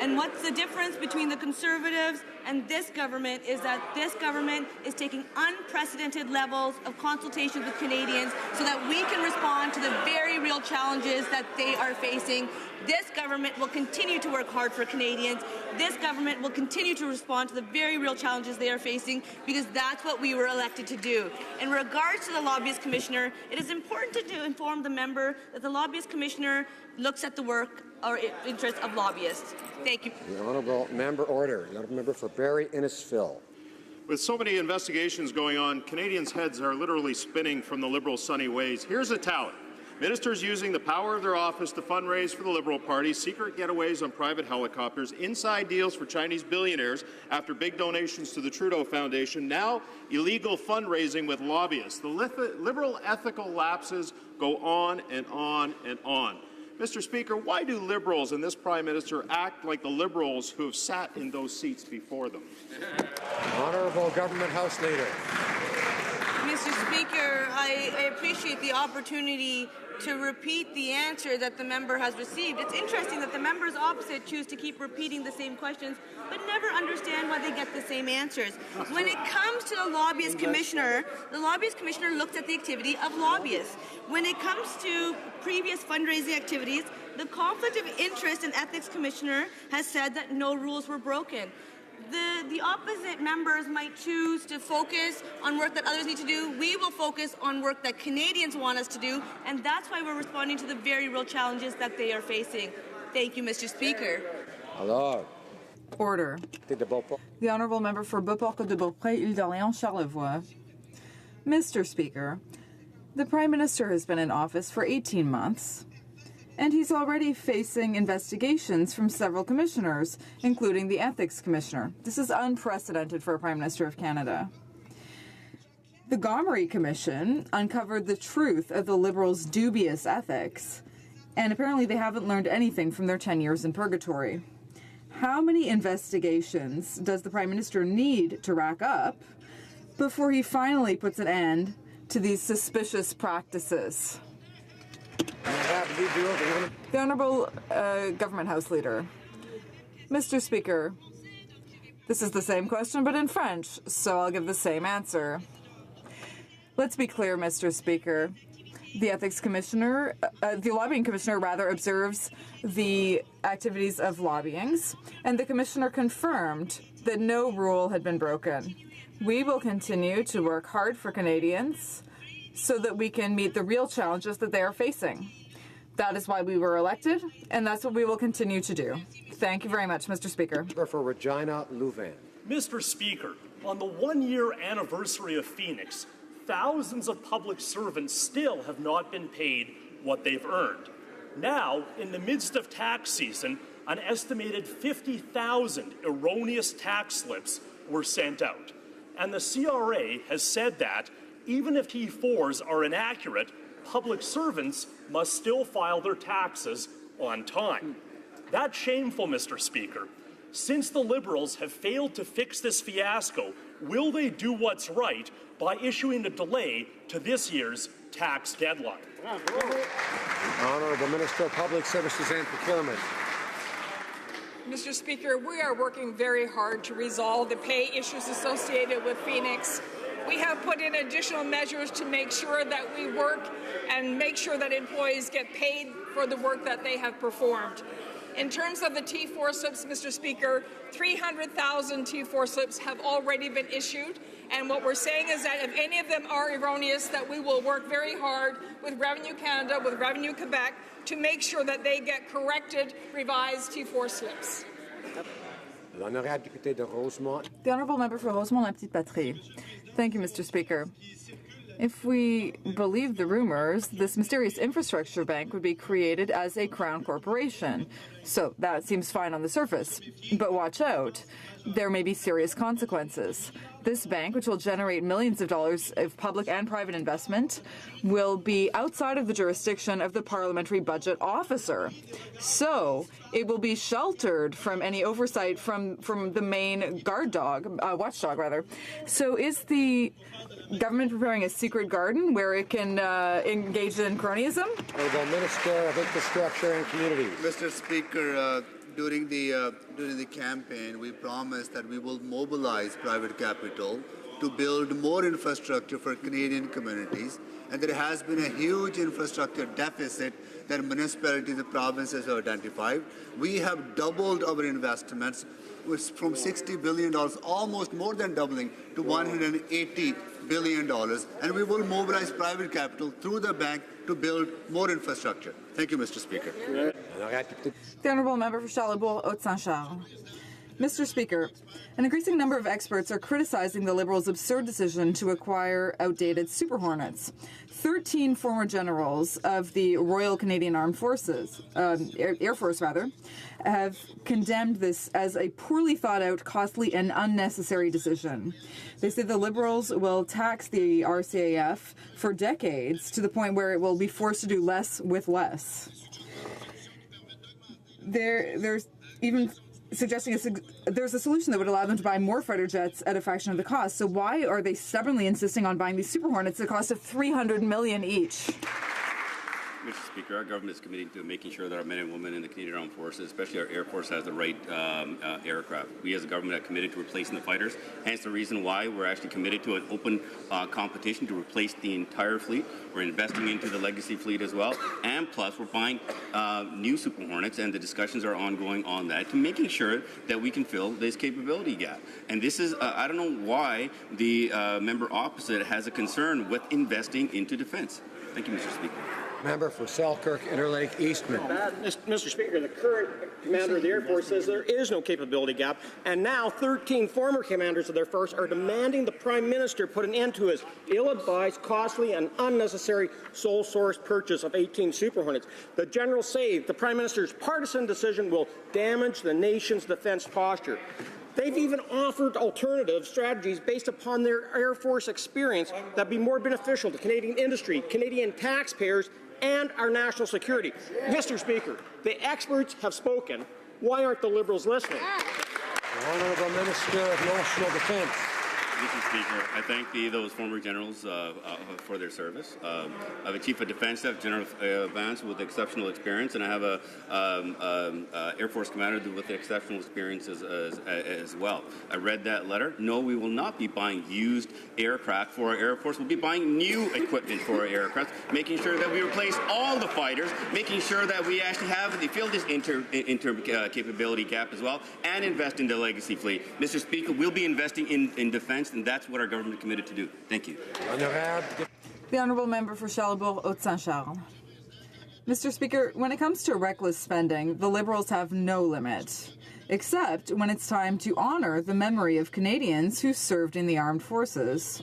And what's the difference between the Conservatives and this government is that this government is taking unprecedented levels of consultations with Canadians so that we can respond to the very real challenges that they are facing. This government will continue to work hard for Canadians. This government will continue to respond to the very real challenges they are facing because that's what we were elected to do. In regards to the Lobbyist Commissioner, it is important to inform the member that the Lobbyist Commissioner looks at the work or interests of lobbyists. Thank you. The Honourable Member Order. The Honourable Member for Barrie Innisfil. With so many investigations going on, Canadians' heads are literally spinning from the Liberals' sunny ways. Here's a tally. Ministers using the power of their office to fundraise for the Liberal Party, secret getaways on private helicopters, inside deals for Chinese billionaires after big donations to the Trudeau Foundation, now illegal fundraising with lobbyists. The Liberal ethical lapses go on and on and on. Mr. Speaker, why do Liberals and this Prime Minister act like the Liberals who have sat in those seats before them? Honourable Government House Leader. Mr. Speaker, I appreciate the opportunity to repeat the answer that the member has received. It's interesting that the members opposite choose to keep repeating the same questions but never understand why they get the same answers. When it comes to the Lobbyist Commissioner looks at the activity of lobbyists. When it comes to previous fundraising activities, the Conflict of Interest and Ethics Commissioner has said that no rules were broken. The opposite members might choose to focus on work that others need to do. We will focus on work that Canadians want us to do, and that's why we're responding to the very real challenges that they are facing. Thank you, Mr. Speaker. Alors. Order. The Honourable Member for Beauport-de-Beaupré, Ile-d'Orléans, Charlevoix. Mr. Speaker, the Prime Minister has been in office for 18 months. And he's already facing investigations from several commissioners, including the Ethics Commissioner. This is unprecedented for a Prime Minister of Canada. The Gomery Commission uncovered the truth of the Liberals' dubious ethics, and apparently they haven't learned anything from their 10 years in purgatory. How many investigations does the Prime Minister need to rack up before he finally puts an end to these suspicious practices? The Honourable Government House Leader. Mr. Speaker, this is the same question but in French, so I'll give the same answer. Let's be clear, Mr. Speaker. The Ethics Commissioner, the Lobbying Commissioner rather, observes the activities of lobbyings, and the Commissioner confirmed that no rule had been broken. We will continue to work hard for Canadians so that we can meet the real challenges that they are facing. That is why we were elected, and that's what we will continue to do. Thank you very much, Mr. Speaker. For Regina Louvain. Mr. Speaker, on the one-year anniversary of Phoenix, thousands of public servants still have not been paid what they've earned. Now, in the midst of tax season, an estimated 50,000 erroneous tax slips were sent out. And the CRA has said that, even if T4s are inaccurate, public servants must still file their taxes on time. That's shameful, Mr. Speaker. Since the Liberals have failed to fix this fiasco, will they do what's right by issuing a delay to this year's tax deadline? Honourable Minister of Public Services and Procurement. Mr. Speaker, we are working very hard to resolve the pay issues associated with Phoenix. We have put in additional measures to make sure that we work and make sure that employees get paid for the work that they have performed. In terms of the T4 slips, Mr. Speaker, 300,000 T4 slips have already been issued, and what we're saying is that if any of them are erroneous, that we will work very hard with Revenue Canada, with Revenue Quebec, to make sure that they get corrected, revised T4 slips. The Honourable Member for Rosemont-la-Petite-Patrie. Thank you, Mr. Speaker. If we believe the rumors, this mysterious infrastructure bank would be created as a crown corporation. So that seems fine on the surface. But watch out. There may be serious consequences. This bank, which will generate millions of dollars of public and private investment, will be outside of the jurisdiction of the parliamentary budget officer. So it will be sheltered from any oversight from the main watchdog rather. So is the government preparing a secret garden where it can engage in cronyism? Honourable Minister of Infrastructure and Communities. Mr. Speaker, during the campaign, we promised that we will mobilize private capital to build more infrastructure for Canadian communities, and there has been a huge infrastructure deficit that municipalities and provinces have identified. We have doubled our investments from $60 billion, almost more than doubling, to $180 billion, and we will mobilize private capital through the bank to build more infrastructure. Thank you, Mr. Speaker. The Honourable Member for Charlebourg-Haute-Saint-Charles. Mr. Speaker, an increasing number of experts are criticizing the Liberals' absurd decision to acquire outdated Super Hornets. 13 former generals of the Royal Canadian Armed Forces, Air Force rather, have condemned this as a poorly thought out, costly and unnecessary decision. They say the Liberals will tax the RCAF for decades to the point where it will be forced to do less with less. There's even suggesting there's a solution that would allow them to buy more fighter jets at a fraction of the cost. So why are they stubbornly insisting on buying these Super Hornets at a cost of $300 million each? Mr. Speaker, our government is committed to making sure that our men and women in the Canadian Armed Forces, especially our Air Force, has the right aircraft. We as a government are committed to replacing the fighters, hence the reason why we're actually committed to an open competition to replace the entire fleet. We're investing into the legacy fleet as well, and plus we're buying new Super Hornets, and the discussions are ongoing on that, to making sure that we can fill this capability gap. And this is, I don't know why the member opposite has a concern with investing into defense. Thank you, Mr. Speaker. Member for Selkirk, Interlake, Eastman. Mr. Speaker, the current commander of the Air Force says there is no capability gap, and now 13 former commanders of their force are demanding the Prime Minister put an end to his ill-advised, costly, and unnecessary sole-source purchase of 18 Super Hornets. The generals say the Prime Minister's partisan decision will damage the nation's defense posture. They've even offered alternative strategies based upon their Air Force experience that be more beneficial to Canadian industry, Canadian taxpayers, and our national security. Mr. Speaker, the experts have spoken. Why aren't the Liberals listening? The Honourable Minister of National Defence. Mr. Speaker, I thank those former generals for their service. I have a Chief of Defence Staff, General Vance, with exceptional experience, and I have a Air Force Commander with exceptional experience as well. I read that letter. No, we will not be buying used aircraft for our Air Force. We'll be buying new equipment for our aircraft, making sure that we replace all the fighters, making sure that we actually fill this capability gap as well, and invest in the legacy fleet. Mr. Speaker, we'll be investing in defence, and that's what our government is committed to do. Thank you. The Honourable Member for Charlebourg-Haute-Saint-Charles. Mr. Speaker, when it comes to reckless spending, the Liberals have no limit, except when it's time to honour the memory of Canadians who served in the armed forces.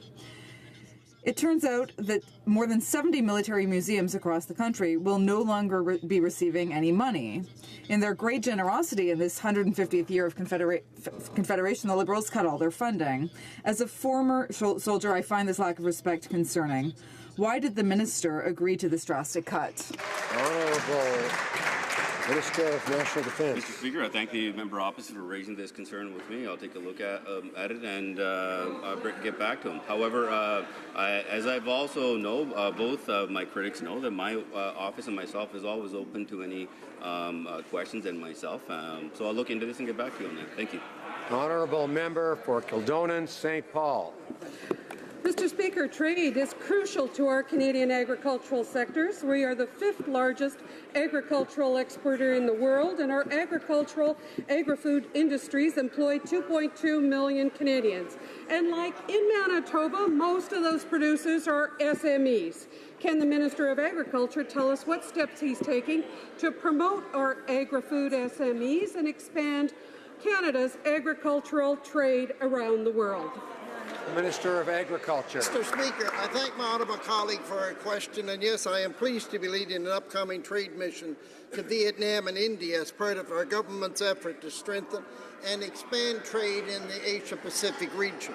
It turns out that more than 70 military museums across the country will no longer be receiving any money. In their great generosity in this 150th year of Confederation, the Liberals cut all their funding. As a former soldier, I find this lack of respect concerning. Why did the minister agree to this drastic cut? Honourable Minister of National Defence. Mr. Speaker, I thank the member opposite for raising this concern with me. I'll take a look at it and get back to him. However, as I've also both my critics know that my office and myself is always open to any questions, and myself. So I'll look into this and get back to you on that. Thank you. Honourable Member for Kildonan, St. Paul. Mr. Speaker, trade is crucial to our Canadian agricultural sectors. We are the 5th largest agricultural exporter in the world, and our agri-food industries employ 2.2 million Canadians. And like in Manitoba, most of those producers are SMEs. Can the Minister of Agriculture tell us what steps he's taking to promote our agri-food SMEs and expand Canada's agricultural trade around the world? Minister of Agriculture. Mr. Speaker, I thank my honourable colleague for her question, and yes, I am pleased to be leading an upcoming trade mission to Vietnam and India as part of our government's effort to strengthen and expand trade in the Asia-Pacific region.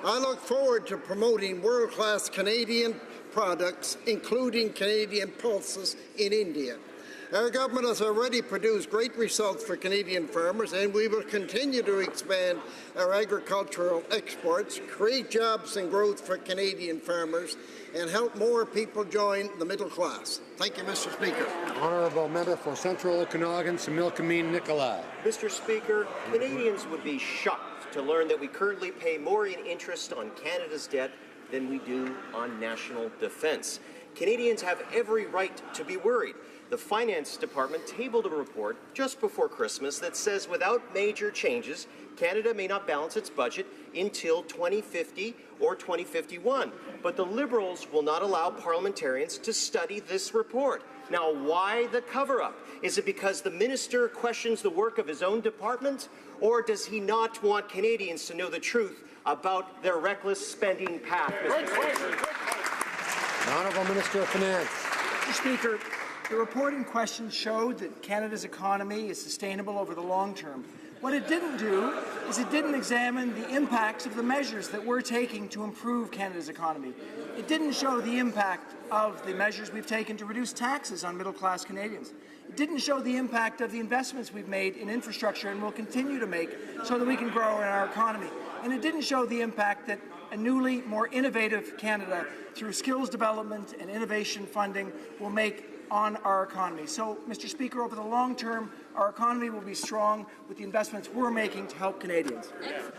I look forward to promoting world-class Canadian products, including Canadian pulses, in India. Our government has already produced great results for Canadian farmers, and we will continue to expand our agricultural exports, create jobs and growth for Canadian farmers, and help more people join the middle class. Thank you, Mr. Speaker. Honourable Member for Central Okanagan, Similkameen Nicolai. Mr. Speaker, Canadians would be shocked to learn that we currently pay more in interest on Canada's debt than we do on national defence. Canadians have every right to be worried. The Finance Department tabled a report just before Christmas that says without major changes, Canada may not balance its budget until 2050 or 2051. But the Liberals will not allow parliamentarians to study this report. Now, why the cover-up? Is it because the minister questions the work of his own department? Or does he not want Canadians to know the truth about their reckless spending path, Mr. Speaker? The Honourable Minister of Finance. Mr. Speaker, the report in question showed that Canada's economy is sustainable over the long term. What it didn't do is it didn't examine the impacts of the measures that we're taking to improve Canada's economy. It didn't show the impact of the measures we've taken to reduce taxes on middle-class Canadians. It didn't show the impact of the investments we've made in infrastructure and will continue to make so that we can grow in our economy. And it didn't show the impact that a newly, more innovative Canada, through skills development and innovation funding, will make on our economy. So, Mr. Speaker, over the long term, our economy will be strong with the investments we're making to help Canadians.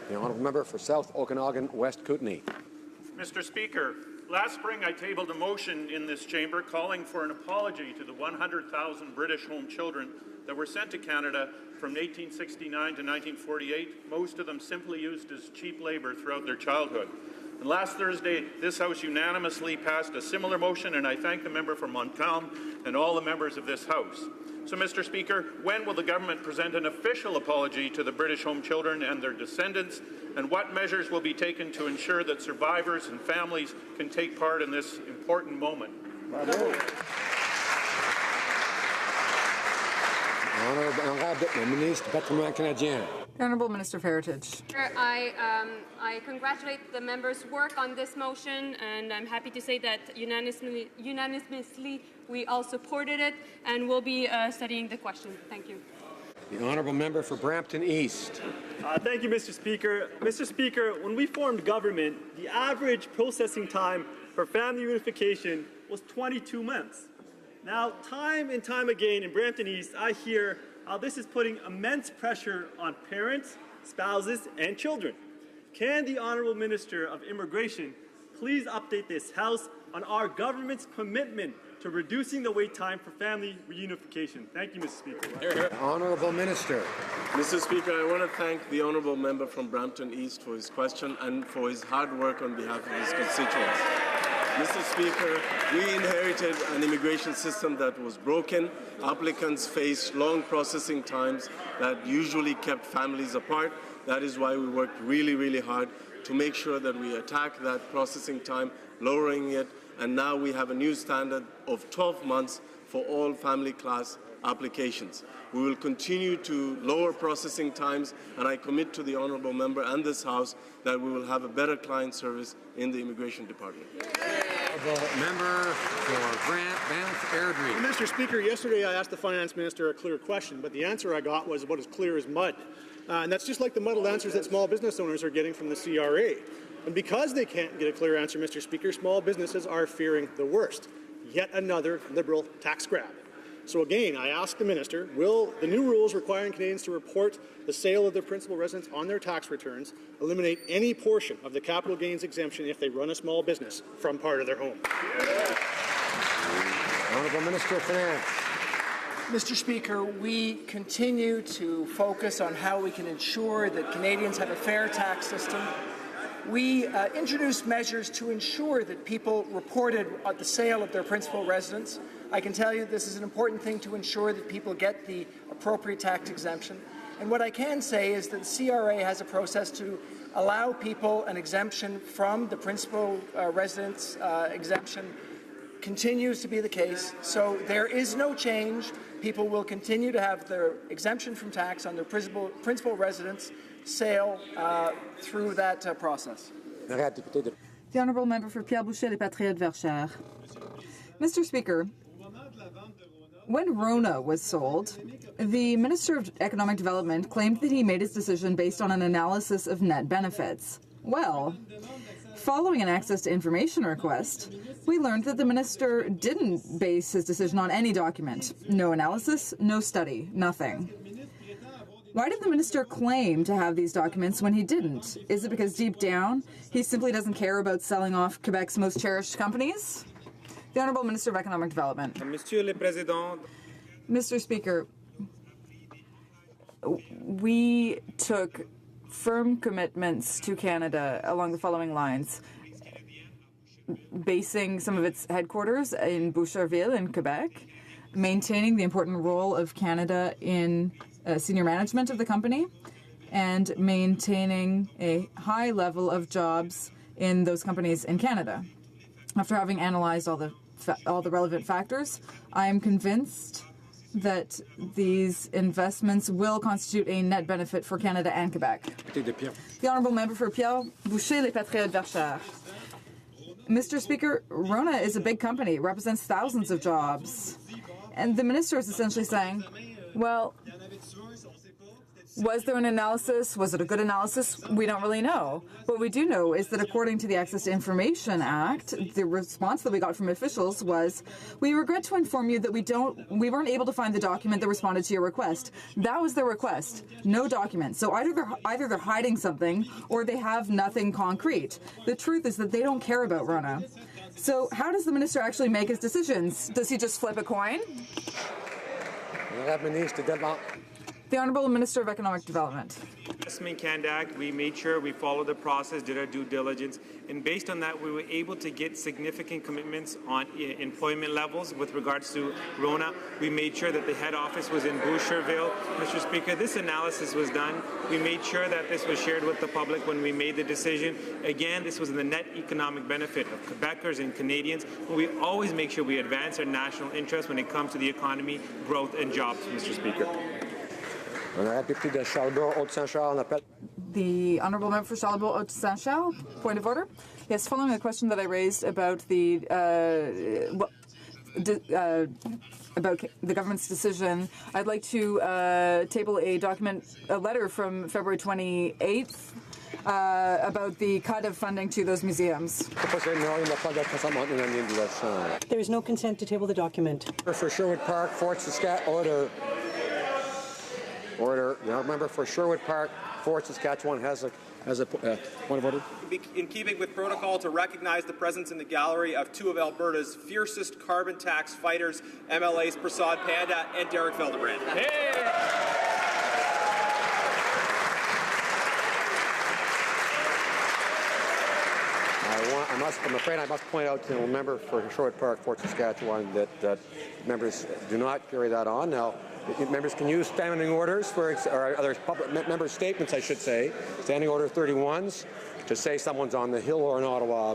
The Honourable Member for South Okanagan, West Kootenay. Mr. Speaker, last spring I tabled a motion in this chamber calling for an apology to the 100,000 British home children that were sent to Canada from 1869 to 1948, most of them simply used as cheap labour throughout their childhood. And last Thursday, this House unanimously passed a similar motion, and I thank the member for Montcalm and all the members of this House. So, Mr. Speaker, when will the government present an official apology to the British home children and their descendants, and what measures will be taken to ensure that survivors and families can take part in this important moment? Honourable Minister of Heritage. I congratulate the members' work on this motion, and I'm happy to say that unanimously we all supported it, and we'll be studying the question. Thank you. The Honourable Member for Brampton East. Thank you, Mr. Speaker. Mr. Speaker, when we formed government, the average processing time for family reunification was 22 months. Now, time and time again in Brampton East, I hear how this is putting immense pressure on parents, spouses, and children. Can the Honourable Minister of Immigration please update this House on our government's commitment to reducing the wait time for family reunification? Thank you, Mr. Speaker. Honourable Minister. Mr. Speaker, I want to thank the Honourable Member from Brampton East for his question and for his hard work on behalf of his constituents. Mr. Speaker, we inherited an immigration system that was broken. Applicants faced long processing times that usually kept families apart. That is why we worked really, really hard to make sure that we attack that processing time, lowering it, and now we have a new standard of 12 months for all family class applications. We will continue to lower processing times, and I commit to the Honourable Member and this House that we will have a better client service in the Immigration Department. Member for Banff Airdrie. Mr. Speaker, yesterday I asked the Finance Minister a clear question, but the answer I got was about as clear as mud. And that's just like the muddled answers that small business owners are getting from the CRA. And because they can't get a clear answer, Mr. Speaker, small businesses are fearing the worst. Yet another Liberal tax grab. So again, I ask the Minister, will the new rules requiring Canadians to report the sale of their principal residence on their tax returns eliminate any portion of the capital gains exemption if they run a small business from part of their home? Honourable Minister of Finance. Mr. Speaker, we continue to focus on how we can ensure that Canadians have a fair tax system. We introduced measures to ensure that people reported at the sale of their principal residence. I can tell you this is an important thing to ensure that people get the appropriate tax exemption. And what I can say is that the CRA has a process to allow people an exemption from the principal residence exemption. Continues to be the case. So there is no change. People will continue to have their exemption from tax on their principal residence sale through that process. The Honourable Member for Pierre Boucher, Les Patriotes Verchères. Mr. Speaker, when Rona was sold, the Minister of Economic Development claimed that he made his decision based on an analysis of net benefits. Well, following an access to information request, we learned that the minister didn't base his decision on any document. No analysis, no study, nothing. Why did the minister claim to have these documents when he didn't? Is it because deep down he simply doesn't care about selling off Quebec's most cherished companies? The Honourable Minister of Economic Development. Monsieur le Président. Mr. Speaker, we took firm commitments to Canada along the following lines. Basing some of its headquarters in Boucherville in Quebec, maintaining the important role of Canada in senior management of the company, and maintaining a high level of jobs in those companies in Canada. After having analyzed all the relevant factors, I am convinced that these investments will constitute a net benefit for Canada and Quebec. The Honourable Member for Pierre Boucher, Les Patriotes Verchères. Mr. Speaker, Rona is a big company, represents thousands of jobs. And the minister is essentially saying, well, was there an analysis? Was it a good analysis? We don't really know. What we do know is that according to the Access to Information Act, the response that we got from officials was, we regret to inform you that we weren't able to find the document that responded to your request. That was their request. No document. So either they're hiding something or they have nothing concrete. The truth is that they don't care about Rona. So how does the minister actually make his decisions? Does he just flip a coin? The Honourable Minister of Economic Development. Investment Canada Act, we made sure we followed the process, did our due diligence, and based on that, we were able to get significant commitments on employment levels with regards to Rona. We made sure that the head office was in Boucherville. Mr. Speaker, this analysis was done. We made sure that this was shared with the public when we made the decision. Again, this was in the net economic benefit of Quebecers and Canadians. But we always make sure we advance our national interest when it comes to the economy, growth, and jobs, Mr. Speaker. The Honourable Member for Charlebourg-Haute-Saint-Charles, point of order. Yes, following a question that I raised about about the government's decision, I'd like to table a letter from February 28th about the cut of funding to those museums. There is no consent to table the document. For Sherwood Park, Fort Saskatchewan, Order. The member for Sherwood Park, Fort Saskatchewan has a point of order. In keeping with protocol, to recognize the presence in the gallery of two of Alberta's fiercest carbon tax fighters, MLAs Prasad Panda and Derek Veldebrand. I'm afraid I must point out to the member for Sherwood Park, Fort Saskatchewan, that members do not carry that on. Now, members can use standing orders or other public member statements, I should say, standing order 31s, to say someone's on the Hill or in Ottawa